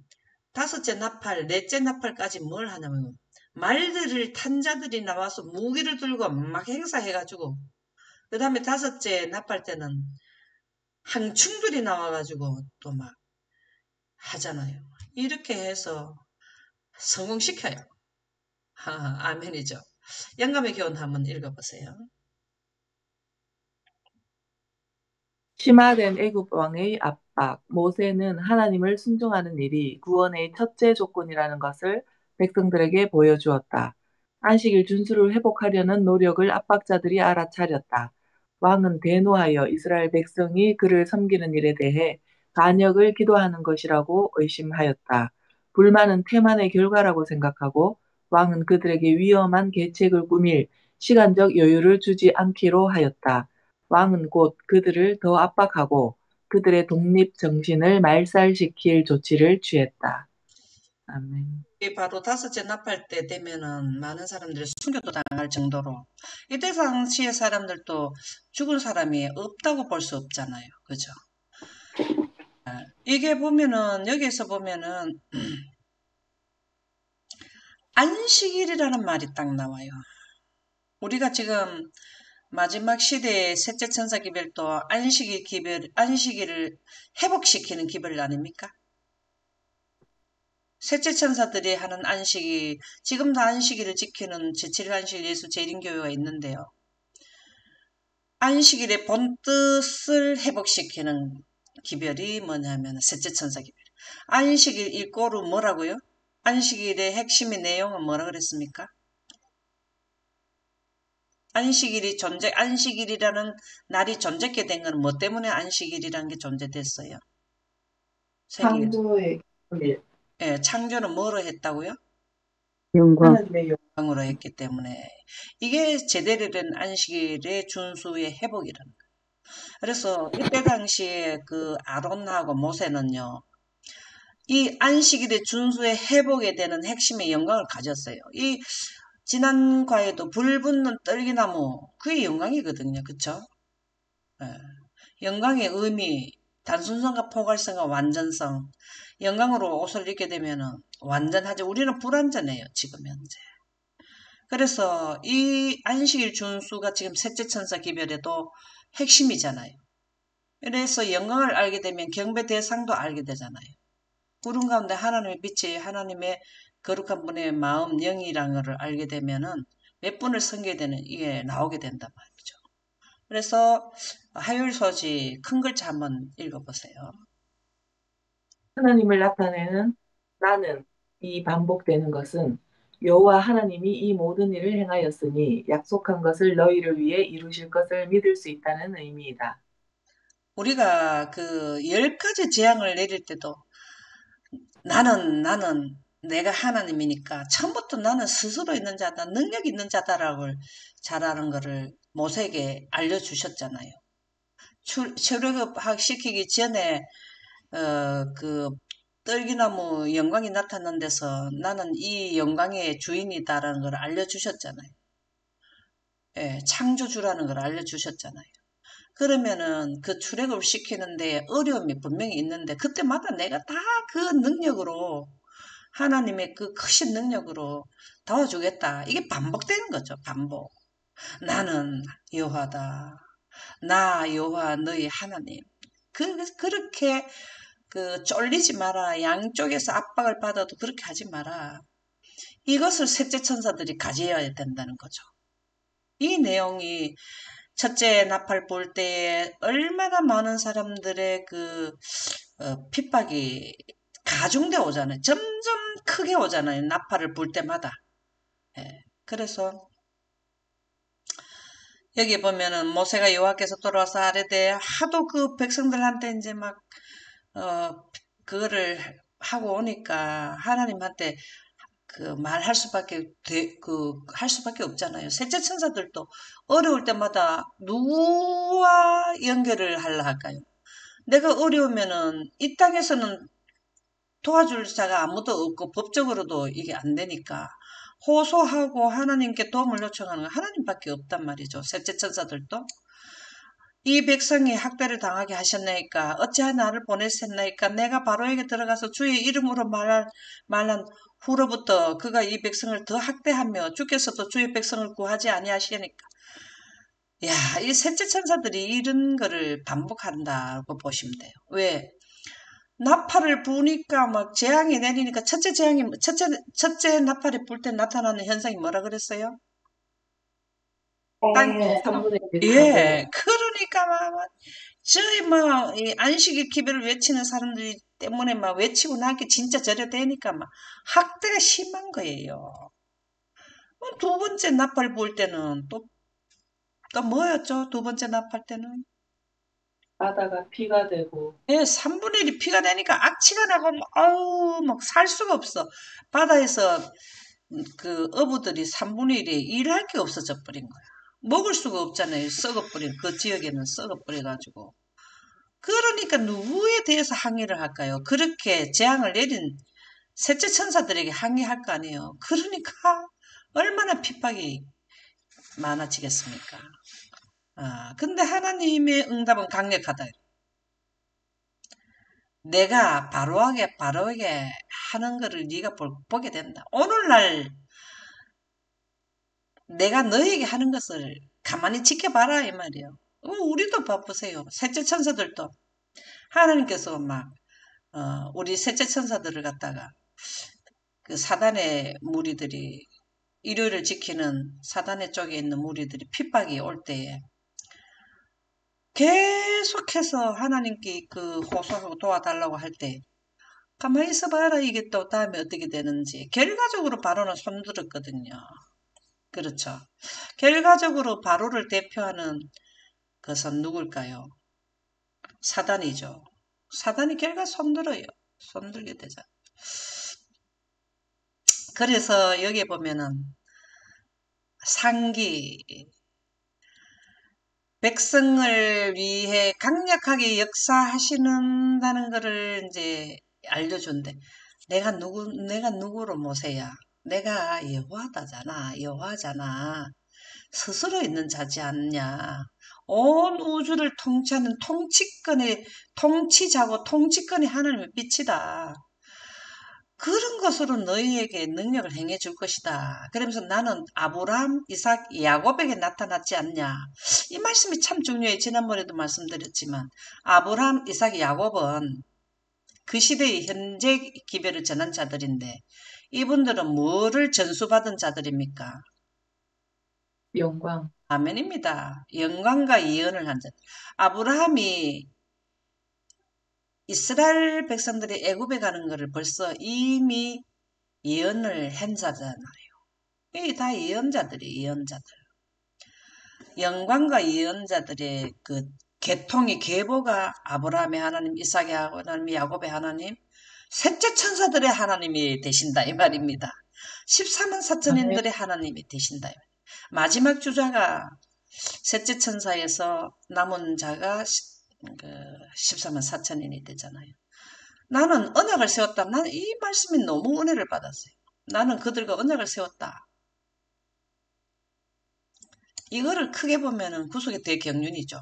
다섯째 나팔, 넷째 나팔까지 뭘 하냐면 말들을 탄 자들이 나와서 무기를 들고 막 행사해가지고, 그 다음에 다섯째 나팔 때는 항충들이 나와가지고 또 막 하잖아요. 이렇게 해서 성공시켜요. 아멘이죠. 영감의 교훈 한번 읽어보세요. 심화된 애굽 왕의 압박, 모세는 하나님을 순종하는 일이 구원의 첫째 조건이라는 것을 백성들에게 보여주었다. 안식일 준수를 회복하려는 노력을 압박자들이 알아차렸다. 왕은 대노하여 이스라엘 백성이 그를 섬기는 일에 대해 반역을 기도하는 것이라고 의심하였다. 불만은 태만의 결과라고 생각하고 왕은 그들에게 위험한 계책을 꾸밀 시간적 여유를 주지 않기로 하였다. 왕은 곧 그들을 더 압박하고 그들의 독립 정신을 말살시킬 조치를 취했다. 아멘. 이 바로 다섯째 나팔 때 되면은 많은 사람들이 순교도 당할 정도로, 이때 당시의 사람들도 죽은 사람이 없다고 볼 수 없잖아요. 그죠? 이게 보면은, 여기에서 보면은 안식일이라는 말이 딱 나와요. 우리가 지금 마지막 시대의 셋째 천사 기별도 안식일을 회복시키는 기별 아닙니까? 셋째 천사들이 하는 안식이, 지금도 안식일을 지키는 제7일 안식일 예수 재림교회가 있는데요. 안식일의 본뜻을 회복시키는 기별이 뭐냐면 셋째 천사 기별. 안식일 일꼬로 뭐라고요? 안식일의 핵심의 내용은 뭐라 그랬습니까? 안식일이라는 날이 존재게 된 건 뭐 때문에 안식일이라는 게 존재됐어요? 세계, 창조의 기쁨, 예, 창조는 뭐로 했다고요? 영광. 하나님의 영광. 으로 했기 때문에 이게 제대로 된 안식일의 준수의 회복이라는 거예요. 그래서 이때 당시에 그 아론하고 모세는요, 이 안식일의 준수의 회복에 되는 핵심의 영광을 가졌어요. 이 지난과에도 불 붙는 떨기나무, 그게 영광이거든요. 그쵸? 예. 영광의 의미, 단순성과 포괄성과 완전성, 영광으로 옷을 입게 되면은 완전하죠. 우리는 불완전해요. 지금 현재. 그래서 이 안식일 준수가 지금 셋째 천사 기별에도 핵심이잖아요. 그래서 영광을 알게 되면 경배 대상도 알게 되잖아요. 구름 가운데 하나님의 빛이, 하나님의 거룩한 분의 마음, 영이라는 것을 알게 되면은 몇 분을 섬겨야 되는 이게 나오게 된단 말이죠. 그래서 하율 소지 큰 글자 한번 읽어보세요. 하나님을 나타내는 나는 이 반복되는 것은 여호와 하나님이 이 모든 일을 행하였으니 약속한 것을 너희를 위해 이루실 것을 믿을 수 있다는 의미이다. 우리가 그 10가지 재앙을 내릴 때도 나는 내가 하나님이니까 처음부터 나는 스스로 있는 자다, 능력 있는 자다라고 잘하는 거를 모세에게 알려주셨잖아요. 출애굽 시키기 전에 그 떨기나무 영광이 나타난 데서 나는 이 영광의 주인이다라는 걸 알려주셨잖아요. 예, 창조주라는 걸 알려주셨잖아요. 그러면은 그 출애굽을 시키는데 어려움이 분명히 있는데 그때마다 내가 다 그 능력으로, 하나님의 그 크신 능력으로 도와주겠다. 이게 반복되는 거죠. 반복. 나는 여호와다. 나 여호와 너희 하나님. 그렇게 쫄리지 마라. 양쪽에서 압박을 받아도 그렇게 하지 마라. 이것을 셋째 천사들이 가져야 된다는 거죠. 이 내용이 첫째 나팔 불 때에 얼마나 많은 사람들의 핍박이 가중되어 오잖아요. 점점 크게 오잖아요. 나팔을 불 때마다. 예. 그래서 여기 보면은 모세가 여호와께서 돌아와서 아뢰되 하도 그 백성들한테 이제 막 그거를 하고 오니까 하나님한테 말할 수밖에 할 수밖에 없잖아요. 셋째 천사들도 어려울 때마다 누구와 연결을 하려 할까요? 내가 어려우면은 이 땅에서는 도와줄 자가 아무도 없고 법적으로도 이게 안 되니까 호소하고 하나님께 도움을 요청하는 건 하나님밖에 없단 말이죠. 셋째 천사들도 이 백성이 학대를 당하게 하셨나이까 어찌하여 나를 보냈었나이까 내가 바로에게 들어가서 주의 이름으로 말한 후로부터 그가 이 백성을 더 학대하며 주께서도 주의 백성을 구하지 아니하시니까 야, 이 셋째 천사들이 이런 거를 반복한다고 보시면 돼요. 왜? 나팔을 부니까 막 재앙이 내리니까 첫째 나팔이 불 때 나타나는 현상이 뭐라 그랬어요? 땅, 3분의 1이 예, 타고 그러니까 저희 이 안식일 기별을 외치는 사람들이 때문에 막 외치고 나니까 진짜 저래 되니까 막 학대가 심한 거예요. 두 번째 나팔 불 때는 또 뭐였죠? 두 번째 나팔 때는? 바다가 피가 되고 예, 3분의 1이 피가 되니까 악취가 나고, 아우, 막 살 수가 없어. 바다에서 어부들이 3분의 1이 일할 게 없어져 버린 거야. 먹을 수가 없잖아요. 썩어버린, 그 지역에는 썩어버려가지고. 그러니까 누구에 대해서 항의를 할까요? 그렇게 재앙을 내린 셋째 천사들에게 항의할 거 아니에요. 그러니까 얼마나 핍박이 많아지겠습니까? 근데 하나님의 응답은 강력하다. 내가 바로에게 하는 거를 네가 보게 된다. 오늘날 내가 너에게 하는 것을 가만히 지켜봐라 이 말이에요. 우리도 바쁘세요. 셋째 천사들도 하나님께서 우리 셋째 천사들을 갖다가 그 사단의 무리들이 일요일을 지키는 사단의 쪽에 있는 무리들이 핍박이 올 때에 계속해서 하나님께 호소하고 도와달라고 할 때 가만히 있어봐라 이게 또 다음에 어떻게 되는지 결과적으로 바로는 손들었거든요. 그렇죠. 결과적으로 바로를 대표하는 것은 누굴까요? 사단이죠. 사단이 결과 손들어요. 손들게 되죠. 그래서 여기 보면은 상기 백성을 위해 강력하게 역사하시는다는 것을 이제 알려준대. 내가 누구로 모세야? 내가 여호와다잖아. 여호와잖아. 스스로 있는 자지 않냐. 온 우주를 통치하는 통치자고 통치권이 하나님의 빛이다. 그런 것으로 너희에게 능력을 행해 줄 것이다. 그러면서 나는 아브라함, 이삭, 야곱에게 나타났지 않냐. 이 말씀이 참 중요해요. 지난번에도 말씀드렸지만 아브라함, 이삭, 야곱은 그 시대의 현재 기별을 전한 자들인데 이분들은 뭐를 전수받은 자들입니까? 영광. 아멘입니다. 영광과 예언을 한 자. 아브라함이 이스라엘 백성들이 애굽에 가는 것을 벌써 이미 예언을 한 자잖아요. 이게 다 예언자들이 예언자들. 영광과 예언자들의 계통이 계보가 아브라함의 하나님, 이삭의 하나님, 야곱의 하나님, 셋째 천사들의 하나님이 되신다 이 말입니다. 14만 아멘. 4천인들의 하나님이 되신다. 마지막 주자가 셋째 천사에서 남은 자가 14만 4천인이 되잖아요. 나는 언약을 세웠다. 나는 이 말씀이 너무 은혜를 받았어요. 나는 그들과 언약을 세웠다. 이거를 크게 보면은 구속의 대경륜이죠.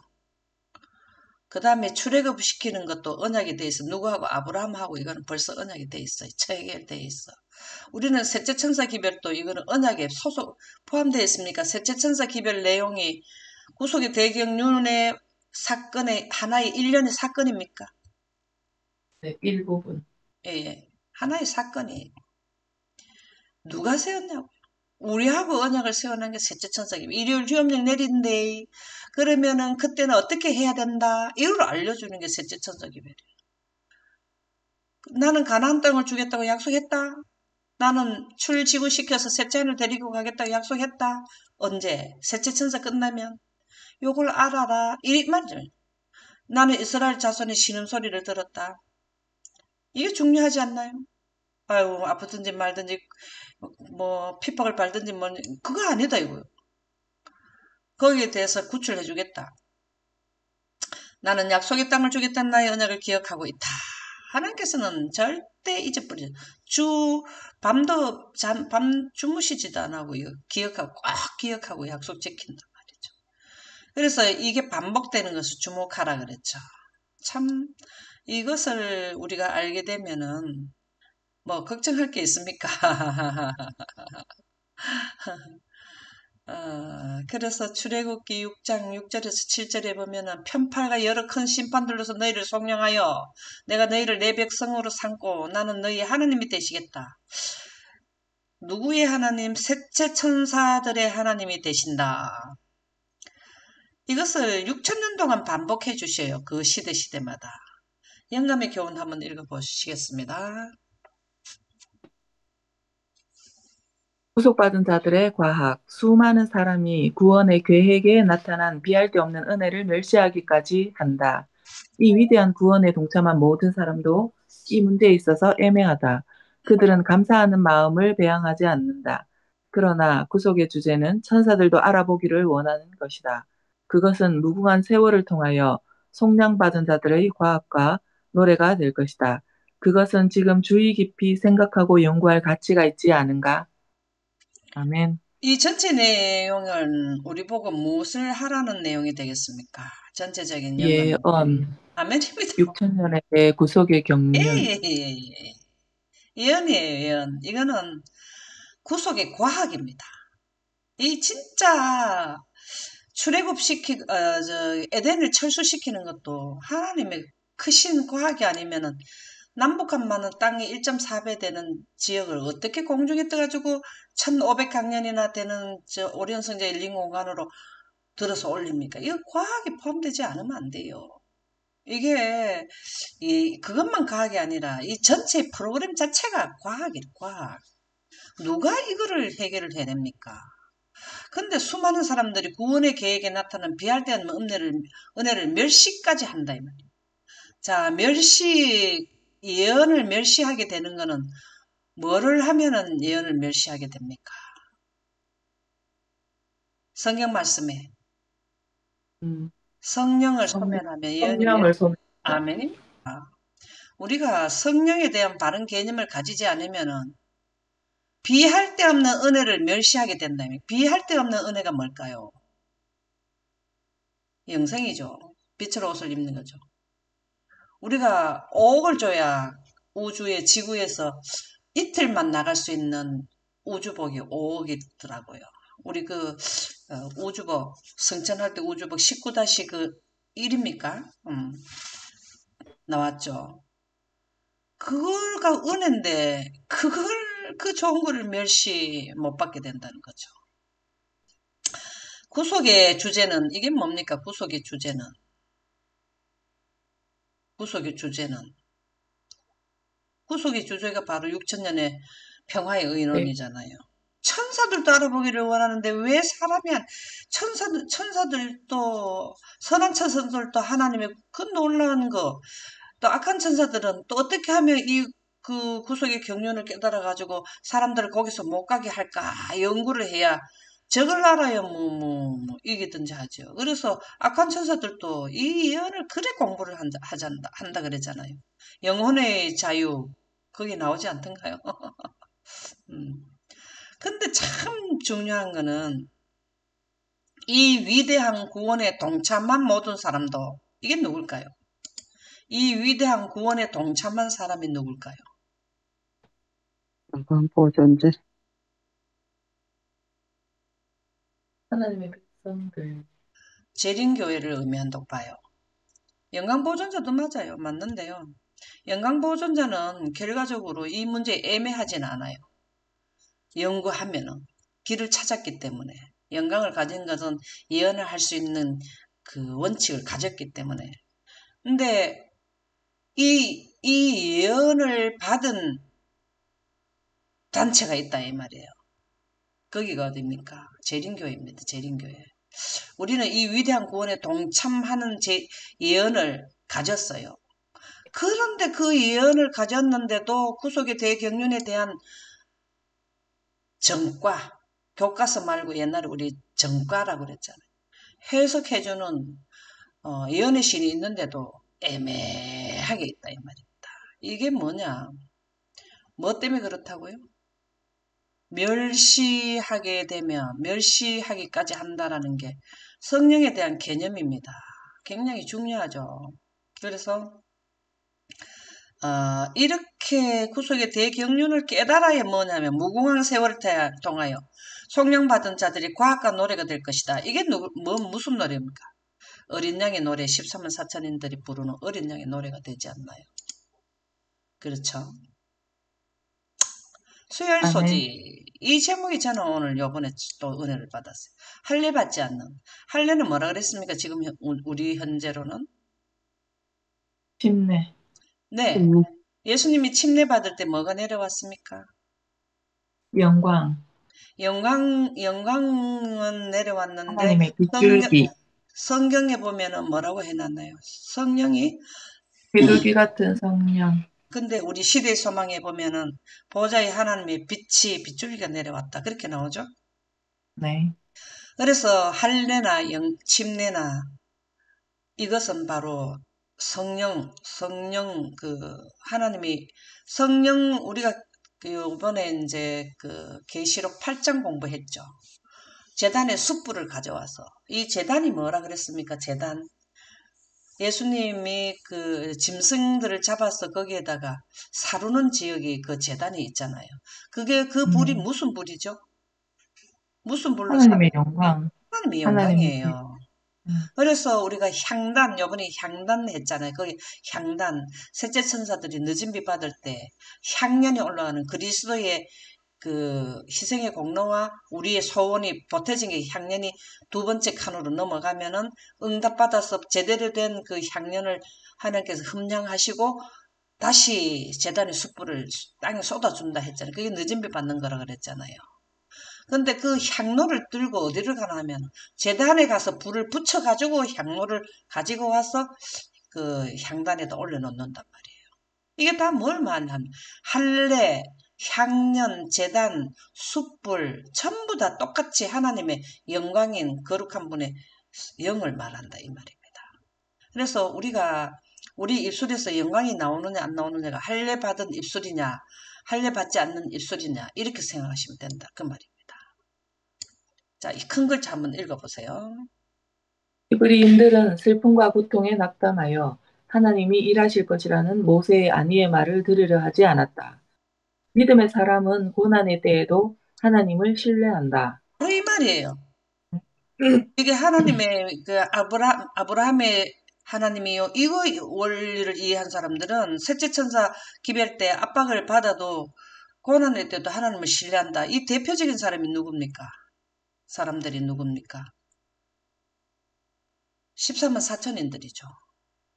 그 다음에 출애굽 시키는 것도 언약이 돼 있어. 누구하고 아브라함하고 이거는 벌써 언약이 돼 있어요. 체결돼 있어. 우리는 셋째 천사 기별도 이거는 언약에 포함되어 있습니까? 셋째 천사 기별 내용이 구속의 대경륜에 사건의 하나의 일련의 사건입니까? 네, 일부분. 예, 예. 하나의 사건이 누가 세웠냐고. 우리하고 언약을 세워놓은 게 셋째 천사입니다. 일요일 주염령 내린대. 그러면은 그때는 어떻게 해야 된다. 이걸 알려주는 게 셋째 천사입니다. 나는 가나안 땅을 주겠다고 약속했다. 나는 출지구시켜서 셋째 아이를 데리고 가겠다고 약속했다. 언제? 셋째 천사 끝나면 요걸 알아라. 이 말이죠. 나는 이스라엘 자손의 신음소리를 들었다. 이게 중요하지 않나요? 아유, 아프든지 말든지, 뭐, 핍박을 받든지, 뭐, 그거 아니다, 이거요. 거기에 대해서 구출해주겠다. 나는 약속의 땅을 주겠다는 나의 언약을 기억하고 있다. 하나님께서는 절대 잊어버리지. 밤 주무시지도 안 하고, 기억하고, 꼭 기억하고 약속 지킨단 말이죠. 그래서 이게 반복되는 것을 주목하라 그랬죠. 참, 이것을 우리가 알게 되면은, 뭐, 걱정할 게 있습니까? 그래서 출애굽기 6장 6절에서 7절에 보면은 편팔과 여러 큰 심판들로서 너희를 속량하여 내가 너희를 내 백성으로 삼고 나는 너희 하나님이 되시겠다. 누구의 하나님? 셋째 천사들의 하나님이 되신다. 이것을 6천년 동안 반복해 주셔요. 그 시대마다. 영감의 교훈 한번 읽어보시겠습니다. 구속받은 자들의 과학, 수많은 사람이 구원의 계획에 나타난 비할 데 없는 은혜를 멸시하기까지 한다. 이 위대한 구원에 동참한 모든 사람도 이 문제에 있어서 애매하다. 그들은 감사하는 마음을 배양하지 않는다. 그러나 구속의 주제는 천사들도 알아보기를 원하는 것이다. 그것은 무궁한 세월을 통하여 속량받은 자들의 과학과 노래가 될 것이다. 그것은 지금 주의 깊이 생각하고 연구할 가치가 있지 않은가? 아멘. 이 전체 내용은 우리 보고 무엇을 하라는 내용이 되겠습니까? 전체적인 영감의 예언, 아멘입니다. 6천년의 구속의 예, 경륜. 예, 예, 예. 예언이에요, 예언. 이거는 구속의 과학입니다. 이 진짜 에덴을 철수시키는 것도 하나님의 크신 과학이 아니면은 남북한만은 땅이 1.4배 되는 지역을 어떻게 공중에 떠가지고 1500강년이나 되는 오리온 성자 일린 공간으로 들어서 올립니까? 이거 과학이 포함되지 않으면 안 돼요. 이게 그것만 과학이 아니라 이 전체 프로그램 자체가 과학이에요, 과학. 누가 이거를 해결을 해냅니까? 근데 수많은 사람들이 구원의 계획에 나타난 비할 데 없는 은혜를 멸시까지 한다, 이 말이에요. 자, 예언을 멸시하게 되는 거는 뭐를 하면은 예언을 멸시하게 됩니까? 성경 말씀에 음, 성령을 성령, 소멸하면 예언이 성령을 소멸. 아멘입니다. 우리가 성령에 대한 바른 개념을 가지지 않으면은 비할 데 없는 은혜를 멸시하게 된다면 비할 데 없는 은혜가 뭘까요? 영생이죠. 빛의 옷을 입는 거죠. 우리가 5억을 줘야 우주의 지구에서 이틀만 나갈 수 있는 우주복이 5억이더라고요. 우리 우주복 승천할 때 우주복 19-그 1입니까? 나왔죠. 그거가 은혜인데 그 좋은 거를 멸시 못 받게 된다는 거죠. 구속의 주제는 이게 뭡니까? 구속의 주제는 구속의 주제가 바로 6천년의 평화의 네. 의논이잖아요. 천사들도 알아보기를 원하는데 왜 사람이 천사들도 선한 천사들도 하나님의 그 놀라운 거, 또 악한 천사들은 또 어떻게 하면 이 그 구속의 경륜을 깨달아 가지고 사람들을 거기서 못 가게 할까 연구를 해야 적을 알아야 이기든지 하죠. 그래서 악한 천사들도 이 예언을 그래 공부를 한다 그랬잖아요. 영혼의 자유 거기 나오지 않던가요? 음. 근데 참 중요한 거는 이 위대한 구원에 동참한 모든 사람도 이게 누굴까요? 이 위대한 구원에 동참한 사람이 누굴까요? 보존제. 하나님의 백성들. 재림교회를 의미한다고 봐요. 영광보존자도 맞아요. 맞는데요. 영광보존자는 결과적으로 이 문제에 애매하진 않아요. 연구하면은 길을 찾았기 때문에 영광을 가진 것은 예언을 할 수 있는 그 원칙을 가졌기 때문에. 근데 이 예언을 받은 단체가 있다 이 말이에요. 거기가 어디입니까? 재림교회입니다. 재림교회. 우리는 이 위대한 구원에 동참하는 예언을 가졌어요. 그런데 그 예언을 가졌는데도 구속의 대경륜에 대한 정과, 교과서 말고 옛날에 우리 정과라고 그랬잖아요. 해석해주는 예언의 신이 있는데도 애매하게 있다 이 말입니다. 이게 뭐냐? 뭐 때문에 그렇다고요? 멸시하기까지 한다라는 게 성령에 대한 개념입니다. 굉장히 중요하죠. 그래서 이렇게 구속의 대경륜을 깨달아야 뭐냐면 무궁한 세월을 통하여 속량받은 자들이 과학과 노래가 될 것이다. 이게 무슨 노래입니까? 어린 양의 노래 13만 4천인들이 부르는 어린 양의 노래가 되지 않나요? 그렇죠. 아멘. 수혈소지. 이 제목이 저는 오늘 요번에 또 은혜를 받았어요. 할례 받지 않는. 할례는 뭐라 그랬습니까? 지금 우리 현재로는? 침례. 네. 예수님이 침례 받을 때 뭐가 내려왔습니까? 영광. 영광은 내려왔는데 하나님의 성경, 빗줄기. 성경에 보면은 뭐라고 해놨나요? 성령이 비둘기 같은 성령. 근데 우리 시대의 소망에 보면은 보좌의 하나님의 빛이 빗줄기가 내려왔다. 그렇게 나오죠? 네. 그래서 할례나 침례나 이것은 바로 성령 하나님이 성령 우리가 이번에 이제 계시록 8장 공부했죠. 제단의 숯불을 가져와서 이 제단이 뭐라 그랬습니까? 제단. 예수님이 짐승들을 잡아서 거기에다가 사루는 지역이 그 제단이 있잖아요. 그게 그 불이 음, 무슨 불이죠? 무슨 불로 하나님의 영광. 하나님의 하나님의 빛. 영광이에요. 음, 그래서 우리가 향단, 요번에 향단 했잖아요. 거기 향단, 셋째 천사들이 늦은 비 받을 때 향년이 올라가는 그리스도의 희생의 공로와 우리의 소원이 보태진 게 향년이 두 번째 칸으로 넘어가면은 응답받아서 제대로 된 그 향년을 하나님께서 흠량하시고 다시 제단의 숯불을 땅에 쏟아준다 했잖아요. 그게 늦은 비 받는 거라 그랬잖아요. 근데 그 향로를 들고 어디를 가나 하면 제단에 가서 불을 붙여가지고 향로를 가지고 와서 그 향단에다 올려놓는단 말이에요. 이게 다 뭘 말하냐면 할례, 향년, 제단, 숯불 전부 다 똑같이 하나님의 영광인 거룩한 분의 영을 말한다 이 말입니다. 그래서 우리 입술에서 영광이 나오느냐 안 나오느냐가 할례 받은 입술이냐 할례 받지 않는 입술이냐 이렇게 생각하시면 된다 그 말입니다. 자, 이 큰 글자 한번 읽어보세요. 히브리인들은 슬픔과 고통에 낙담하여 하나님이 일하실 것이라는 모세의 안위의 말을 들으려 하지 않았다. 믿음의 사람은 고난의 때에도 하나님을 신뢰한다. 바로 이 말이에요. 이게 하나님의 아브라함의 하나님이요. 이거 원리를 이해한 사람들은 셋째 천사 기별 때 압박을 받아도 고난의 때도 하나님을 신뢰한다. 이 대표적인 사람이 누굽니까? 사람들이 누굽니까? 13만 4천인들이죠.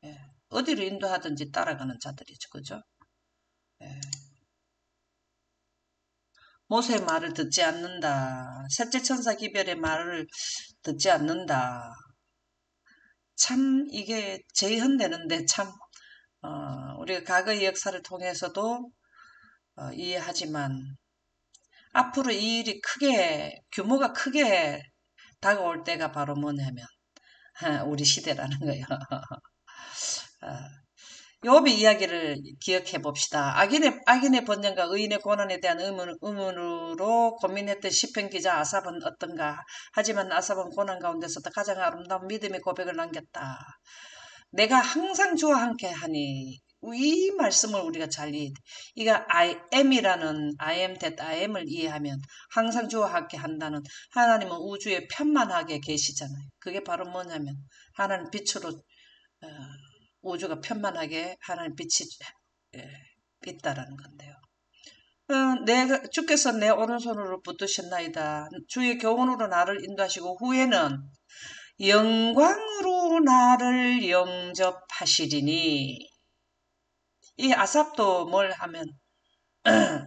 예. 어디로 인도하든지 따라가는 자들이죠. 그죠? 예. 모세의 말을 듣지 않는다. 셋째 천사 기별의 말을 듣지 않는다. 참 이게 제헌되는데 참 우리가 과거의 역사를 통해서도 이해하지만 앞으로 이 일이 규모가 크게 다가올 때가 바로 뭐냐면 우리 시대라는 거예요. 욥의 이야기를 기억해 봅시다. 악인의 번영과 의인의 고난에 대한 의문으로 고민했던 시편 기자 아삽은 어떤가? 하지만 아삽은 고난 가운데서도 가장 아름다운 믿음의 고백을 남겼다. 내가 항상 주와 함께 하니 이 말씀을 우리가 잘 이해해. 이가 I am이라는 I am that I am을 이해하면 항상 주어하게 한다는 하나님은 우주에 편만하게 계시잖아요. 그게 바로 뭐냐면 하나님 빛으로 우주가 편만하게 하나님 빛이 있다라는 건데요. 주께서 내 오른손으로 붙드셨나이다. 주의 교훈으로 나를 인도하시고 후에는 영광으로 나를 영접하시리니. 이 아삽도 뭘 하면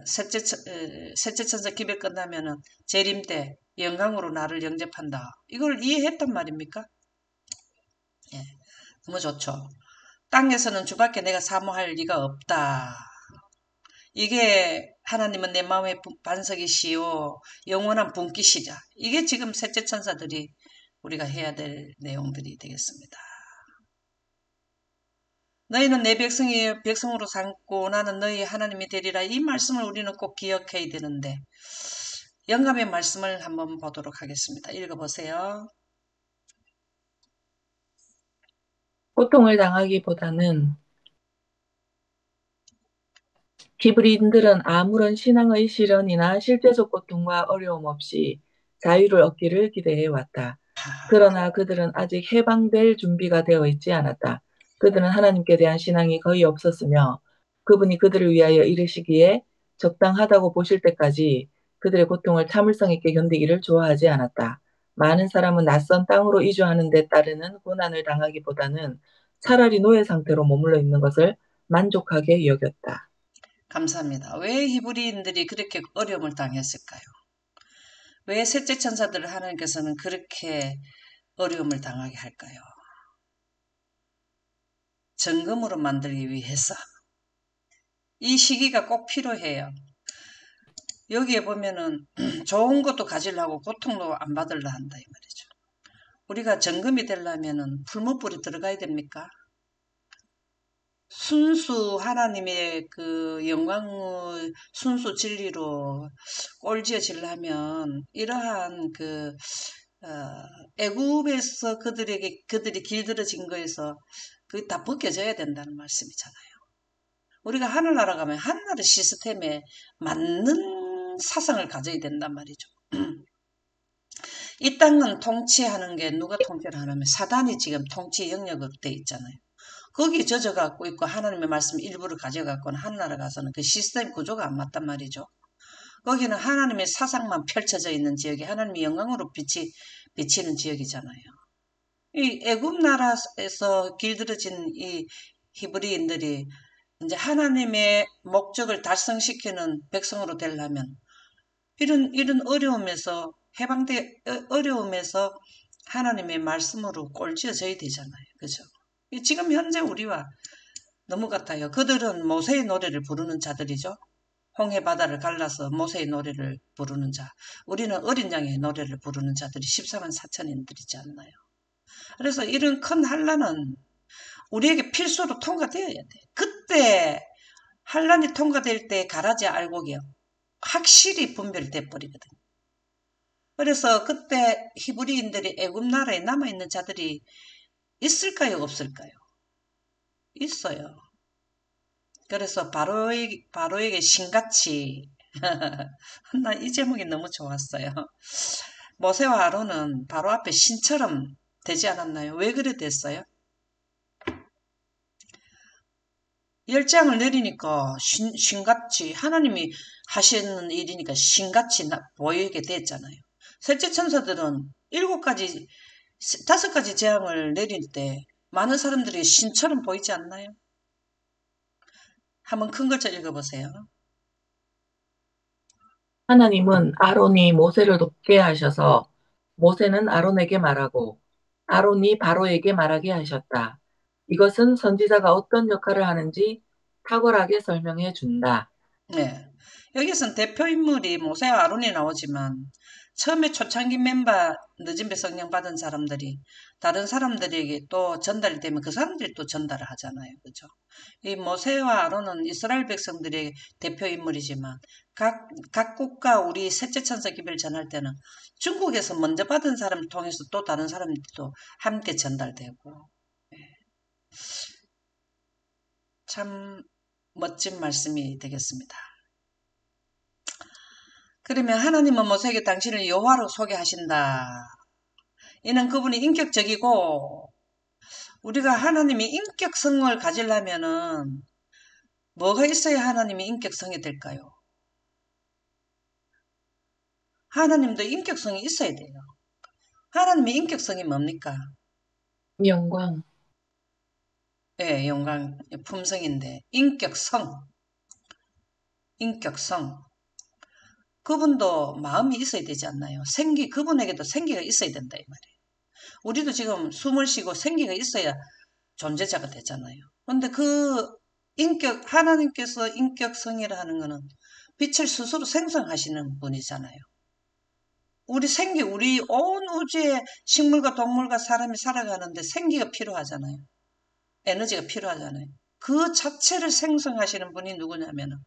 셋째 천사 기별 끝나면은 재림 때 영광으로 나를 영접한다. 이걸 이해했단 말입니까? 예, 너무 좋죠. 땅에서는 주밖에 내가 사모할 리가 없다. 이게 하나님은 내 마음의 반석이시요 영원한 분기시자. 이게 지금 셋째 천사들이 우리가 해야 될 내용들이 되겠습니다. 너희는 내 백성이 백성으로 삼고 나는 너희 하나님이 되리라. 이 말씀을 우리는 꼭 기억해야 되는데 영감의 말씀을 한번 보도록 하겠습니다. 읽어보세요. 고통을 당하기보다는 히브리인들은 아무런 신앙의 실현이나 실제적 고통과 어려움 없이 자유를 얻기를 기대해 왔다. 그러나 그들은 아직 해방될 준비가 되어 있지 않았다. 그들은 하나님께 대한 신앙이 거의 없었으며 그분이 그들을 위하여 이르시기에 적당하다고 보실 때까지 그들의 고통을 참을성 있게 견디기를 좋아하지 않았다. 많은 사람은 낯선 땅으로 이주하는 데 따르는 고난을 당하기보다는 차라리 노예 상태로 머물러 있는 것을 만족하게 여겼다. 감사합니다. 왜 히브리인들이 그렇게 어려움을 당했을까요? 왜 셋째 천사들을 하나님께서는 그렇게 어려움을 당하게 할까요? 정금으로 만들기 위해서. 이 시기가 꼭 필요해요. 여기에 보면은 좋은 것도 가지려고 고통도 안 받으려 한다 이 말이죠. 우리가 정금이 되려면은 풀무불이 들어가야 됩니까? 순수 하나님의 그 영광의 순수 진리로 꼴지어지려면 이러한 애굽에서 그들이 길들여진 거에서 그 다 벗겨져야 된다는 말씀이잖아요. 우리가 하늘나라 가면 하늘나라 시스템에 맞는 사상을 가져야 된단 말이죠. 이 땅은 통치하는 게 누가 통치를 하냐면 사단이 지금 통치 영역으로 돼 있잖아요. 거기 젖어갖고 있고 하나님의 말씀 일부를 가져갖고는 하늘나라 가서는 그 시스템 구조가 안 맞단 말이죠. 거기는 하나님의 사상만 펼쳐져 있는 지역이 하나님의 영광으로 비치는 지역이잖아요. 이 애굽 나라에서 길들여진 이 히브리인들이 이제 하나님의 목적을 달성시키는 백성으로 되려면 이런 어려움에서 어려움에서 하나님의 말씀으로 꼴지어져야 되잖아요. 그죠? 지금 현재 우리와 너무 같아요. 그들은 모세의 노래를 부르는 자들이죠. 홍해 바다를 갈라서 모세의 노래를 부르는 자. 우리는 어린 양의 노래를 부르는 자들이 14만 4천인들이지 않나요? 그래서 이런 큰 환란은 우리에게 필수로 통과되어야 돼. 그때 환란이 통과될 때 가라지 알곡이요. 확실히 분별돼 버리거든. 그래서 그때 히브리인들이 애굽 나라에 남아있는 자들이 있을까요? 없을까요? 있어요. 그래서 바로에게 신같이 나 이 제목이 너무 좋았어요. 모세와 아론은 바로 앞에 신처럼 되지 않았나요? 왜 그래 됐어요? 열장을 내리니까 신같이 하나님이 하시는 일이니까 신같이 보이게 됐잖아요. 셋째 천사들은 5가지 재앙을 내릴 때 많은 사람들이 신처럼 보이지 않나요? 한번 큰 글자 읽어보세요. 하나님은 아론이 모세를 돕게 하셔서 모세는 아론에게 말하고 아론이 바로에게 말하게 하셨다. 이것은 선지자가 어떤 역할을 하는지 탁월하게 설명해 준다. 네. 여기서는 대표 인물이 모세와 아론이 나오지만 처음에 초창기 멤버 늦은 배 성령 받은 사람들이 다른 사람들에게 또 전달이 되면 그 사람들이 또 전달을 하잖아요. 그죠? 이 모세와 아론은 이스라엘 백성들의 대표 인물이지만 각 국가 우리 셋째 천사 기별 전할 때는 중국에서 먼저 받은 사람을 통해서 또 다른 사람들도 함께 전달되고 참 멋진 말씀이 되겠습니다. 그러면 하나님은 모세에게 당신을 여호와로 소개하신다. 이는 그분이 인격적이고 우리가 하나님의 인격성을 가지려면은 뭐가 있어야 하나님의 인격성이 될까요? 하나님도 인격성이 있어야 돼요. 하나님의 인격성이 뭡니까? 영광. 예, 영광, 품성인데 인격성. 그분도 마음이 있어야 되지 않나요? 그분에게도 생기가 있어야 된다 이 말이에요. 우리도 지금 숨을 쉬고 생기가 있어야 존재자가 되잖아요. 근데 하나님께서 인격성이라 하는 거는 빛을 스스로 생성하시는 분이잖아요. 우리 온 우주에 식물과 동물과 사람이 살아가는데 생기가 필요하잖아요. 에너지가 필요하잖아요. 그 자체를 생성하시는 분이 누구냐면은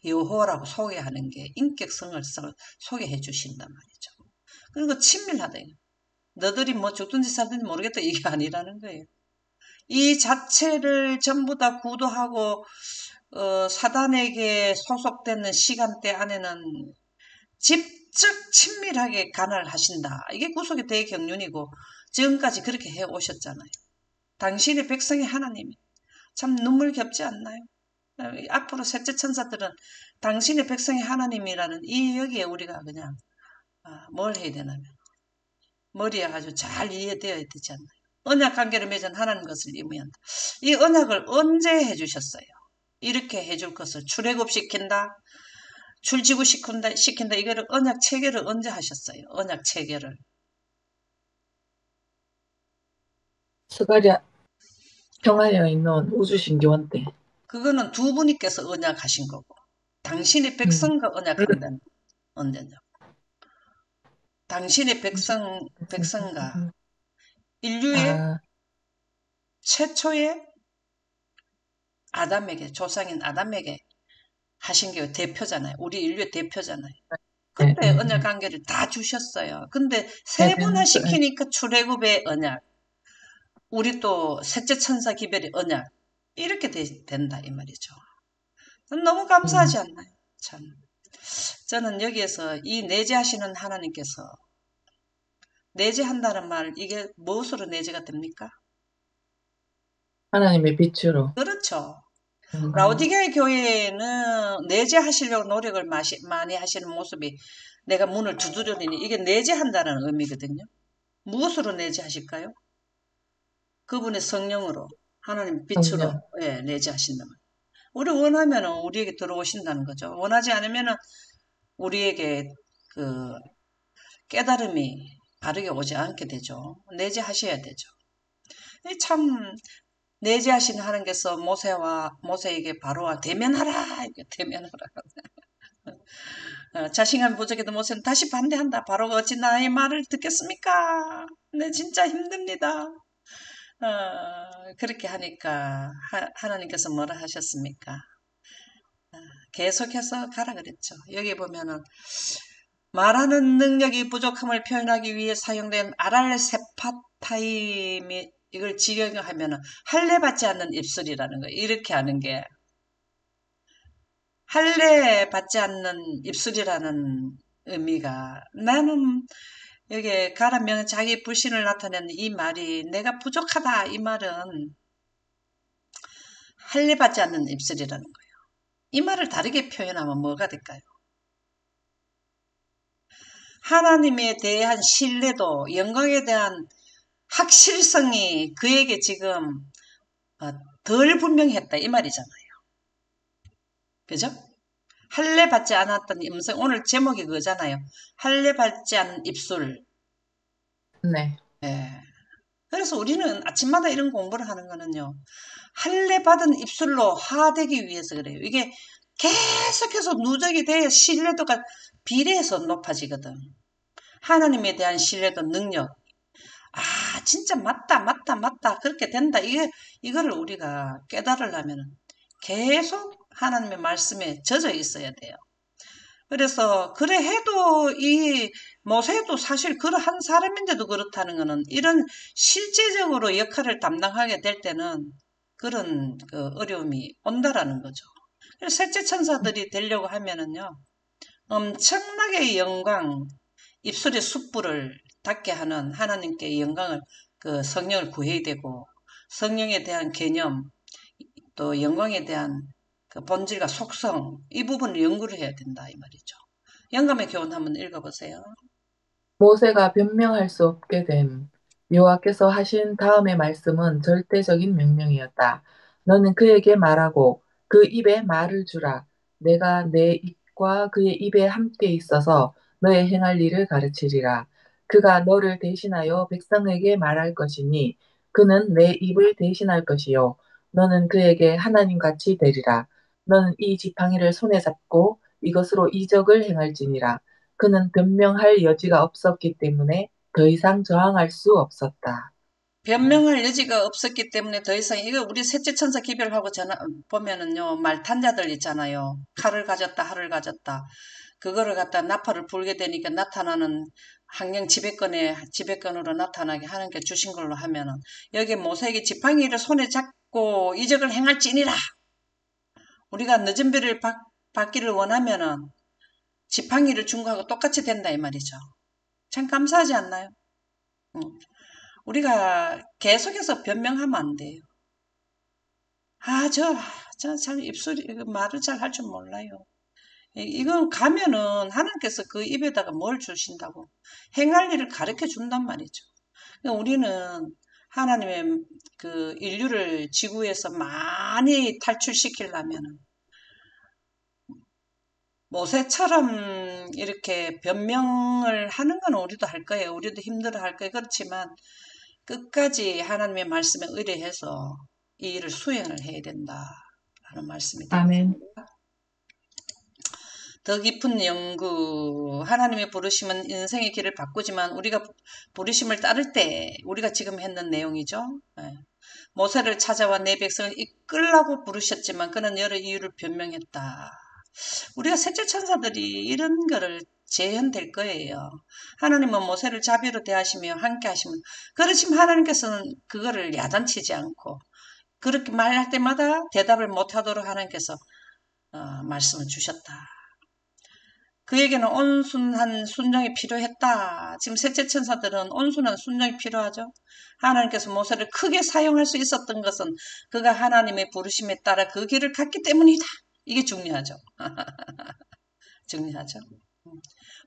여호와라고 소개하는 게 인격성을 소개해 주신단 말이죠. 그리고 친밀하다. 너들이 뭐 죽든지 살든지 모르겠다 이게 아니라는 거예요. 이 자체를 전부 다 구도하고 사단에게 소속되는 시간대 안에는 직접 친밀하게 간을 하신다. 이게 구속의 대경륜이고 지금까지 그렇게 해 오셨잖아요. 당신의 백성이 하나님이 참 눈물겹지 않나요? 앞으로 셋째 천사들은 당신의 백성이 하나님이라는 이 여기에 우리가 그냥 뭘 해야 되냐면 머리에 아주 잘 이해되어야 되지 않나요? 언약 관계를 맺은 하나님 것을 의미한다. 이 언약을 언제 해주셨어요? 이렇게 해줄 것을 출애굽시킨다. 시킨다. 이거를 언약 체계를 언제 하셨어요? 언약 체계를. 스가랴 평화에 있는 우주신기원 때. 그거는 두 분이께서 언약하신 거고 당신의 음. 백성과 언약한 건 언제냐? 당신의 백성과 인류의 아, 최초의 조상인 아담에게 하신 게 대표잖아요. 우리 인류의 대표잖아요. 예, 그때 예, 언약 예. 관계를 다 주셨어요. 근데 예, 밸런스, 예. 세분화시키니까 출애굽의 언약, 우리 또 셋째 천사 기별의 언약 이렇게 된다 이 말이죠. 너무 감사하지 음. 않나요? 참. 저는 여기에서 이 내재하시는 하나님께서 내재한다는 말 이게 무엇으로 내재가 됩니까? 하나님의 빛으로. 그렇죠. 음. 라오디게아 교회는 내재하시려고 노력을 많이 하시는 모습이 내가 문을 두드려니 이게 내재한다는 의미거든요. 무엇으로 내재하실까요? 그분의 성령으로 하나님 빛으로 성령. 예, 내재하신다. 우리 원하면 우리에게 들어오신다는 거죠. 원하지 않으면 우리에게 그 깨달음이 바르게 오지 않게 되죠. 내재하셔야 되죠. 참 내재하신 하나님께서 모세에게 바로와 대면하라 이렇게 대면하라. 자신감 부족해도 모세는 다시 반대한다. 바로가 어찌 나의 말을 듣겠습니까? 네 진짜 힘듭니다. 그렇게 하니까 하나님께서 뭐라 하셨습니까? 계속해서 가라 그랬죠. 여기 보면은 말하는 능력이 부족함을 표현하기 위해 사용된 아랄세파타임이 이걸 직역하면은 할례 받지 않는 입술이라는 거예요. 이렇게 하는 게 할례 받지 않는 입술이라는 의미가 나는 여기에 가라면 자기 불신을 나타내는 이 말이 내가 부족하다 이 말은 할례 받지 않는 입술이라는 거예요. 이 말을 다르게 표현하면 뭐가 될까요? 하나님에 대한 신뢰도, 영광에 대한 확실성이 그에게 지금 덜 분명했다 이 말이잖아요. 그죠? 할례 받지 않았던 음성 오늘 제목이 그거잖아요. 할례 받지 않은 입술. 네. 예. 그래서 우리는 아침마다 이런 공부를 하는 거는요. 할례 받은 입술로 화되기 위해서 그래요. 이게 계속해서 누적이 돼야 신뢰도가 비례해서 높아지거든. 하나님에 대한 신뢰도 능력. 진짜 맞다. 그렇게 된다. 이거를 우리가 깨달으려면 계속 하나님의 말씀에 젖어 있어야 돼요. 그래서, 그래 해도 모세도 사실 그러한 사람인데도 그렇다는 거는 이런 실제적으로 역할을 담당하게 될 때는 그런 그 어려움이 온다라는 거죠. 그래서 셋째 천사들이 되려고 하면은요, 엄청나게 영광, 입술의 숯불을 닿게 하는 하나님께 영광을, 그 성령을 구해야 되고, 성령에 대한 개념, 또 영광에 대한 그 본질과 속성, 이 부분을 연구를 해야 된다, 이 말이죠. 영감의 교훈 한번 읽어보세요. 모세가 변명할 수 없게 됨. 여호와께서 하신 다음의 말씀은 절대적인 명령이었다. 너는 그에게 말하고 그 입에 말을 주라. 내가 내 입과 그의 입에 함께 있어서 너의 행할 일을 가르치리라. 그가 너를 대신하여 백성에게 말할 것이니 그는 내 입을 대신할 것이요. 너는 그에게 하나님같이 되리라. 너는 이 지팡이를 손에 잡고 이것으로 이적을 행할지니라. 그는 변명할 여지가 없었기 때문에 더 이상 저항할 수 없었다. 변명할 여지가 없었기 때문에 더 이상, 이거 우리 셋째 천사 기별하고 보면은요, 말탄자들 있잖아요. 칼을 가졌다, 활을 가졌다. 그거를 갖다 나팔을 불게 되니까 나타나는 환경 지배권으로 나타나게 하는 게 주신 걸로 하면은, 여기 모세에게 지팡이를 손에 잡고 이적을 행할지니라. 우리가 늦은 비를 받기를 원하면은 지팡이를 준 거하고 똑같이 된다 이 말이죠. 참 감사하지 않나요? 응. 우리가 계속해서 변명하면 안 돼요. 아, 저 참 입술이, 말을 잘 할 줄 몰라요. 이건 가면은 하나님께서 그 입에다가 뭘 주신다고 행할 일을 가르쳐 준단 말이죠. 그러니까 우리는 하나님의 그 인류를 지구에서 많이 탈출시키려면 모세처럼 이렇게 변명을 하는 건 우리도 할 거예요. 우리도 힘들어 할 거예요. 그렇지만 끝까지 하나님의 말씀에 의뢰해서 이 일을 수행을 해야 된다라는 말씀이 아멘. 되겠습니다. 더 깊은 연구, 하나님의 부르심은 인생의 길을 바꾸지만 우리가 부르심을 따를 때 우리가 지금 했는 내용이죠. 예. 모세를 찾아와 내 백성을 이끌라고 부르셨지만 그는 여러 이유를 변명했다. 우리가 셋째 천사들이 이런 거를 재현될 거예요. 하나님은 모세를 자비로 대하시며 함께 하시면, 그렇지만 하나님께서는 그거를 야단치지 않고 그렇게 말할 때마다 대답을 못하도록 하나님께서 말씀을 주셨다. 그에게는 온순한 순종이 필요했다. 지금 셋째 천사들은 온순한 순종이 필요하죠. 하나님께서 모세를 크게 사용할 수 있었던 것은 그가 하나님의 부르심에 따라 그 길을 갔기 때문이다. 이게 중요하죠. 중요하죠.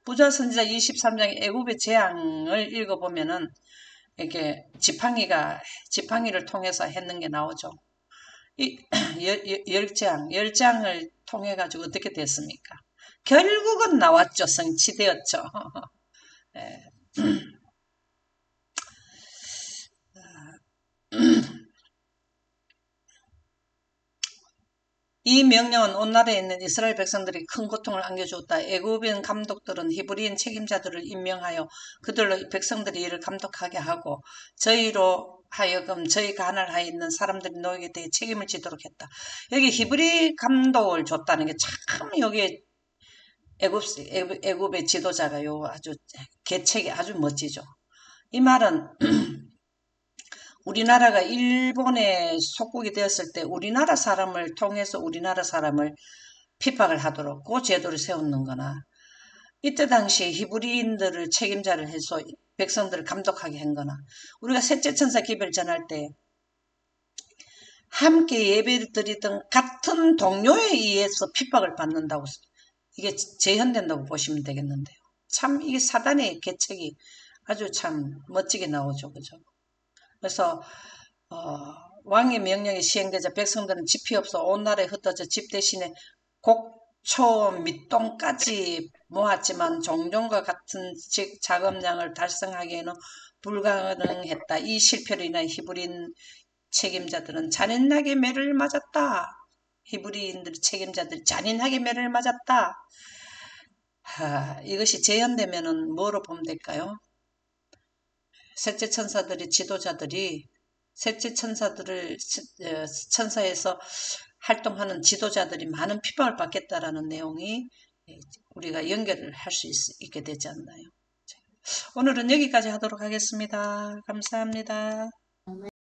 부자 선지자 23장의 애굽의 재앙을 읽어보면은 이렇게 지팡이를 통해서 했는 게 나오죠. 이 열장을 통해 가지고 어떻게 됐습니까? 결국은 나왔죠. 성취되었죠. 예. 이 명령은 온 나라에 있는 이스라엘 백성들이 큰 고통을 안겨주었다. 애굽인 감독들은 히브리인 책임자들을 임명하여 그들로 백성들이 이를 감독하게 하고 저희로 하여금 저희 관할하에 있는 사람들이 노예에 대해 책임을 지도록 했다. 여기 히브리 감독을 줬다는 게 참 여기에 애굽의 지도자가 요 아주 계책이 아주 멋지죠. 이 말은 우리나라가 일본에 속국이 되었을 때 우리나라 사람을 통해서 우리나라 사람을 핍박을 하도록 그 제도를 세우는 거나 이때 당시에 히브리인들을 책임자를 해서 백성들을 감독하게 한 거나 우리가 셋째 천사 기별 전할 때 함께 예배를 드리던 같은 동료에 의해서 핍박을 받는다고 이게 재현된다고 보시면 되겠는데요. 참 이게 사단의 계책이 아주 참 멋지게 나오죠. 그죠? 그래서 왕의 명령이 시행되자 백성들은 집이 없어 온 나라에 흩어져 집 대신에 곡초 밑동까지 모았지만 종종과 같은 작업량을 달성하기에는 불가능했다. 이 실패로 인한 히브리인 책임자들은 잔인하게 매를 맞았다. 히브리인들 책임자들이 잔인하게 매를 맞았다. 이것이 재현되면은 뭐로 보면 될까요? 셋째 천사들이 지도자들이 셋째 천사에서 활동하는 지도자들이 많은 핍박을 받겠다라는 내용이 우리가 연결을 할 수 있게 되지 않나요? 오늘은 여기까지 하도록 하겠습니다. 감사합니다.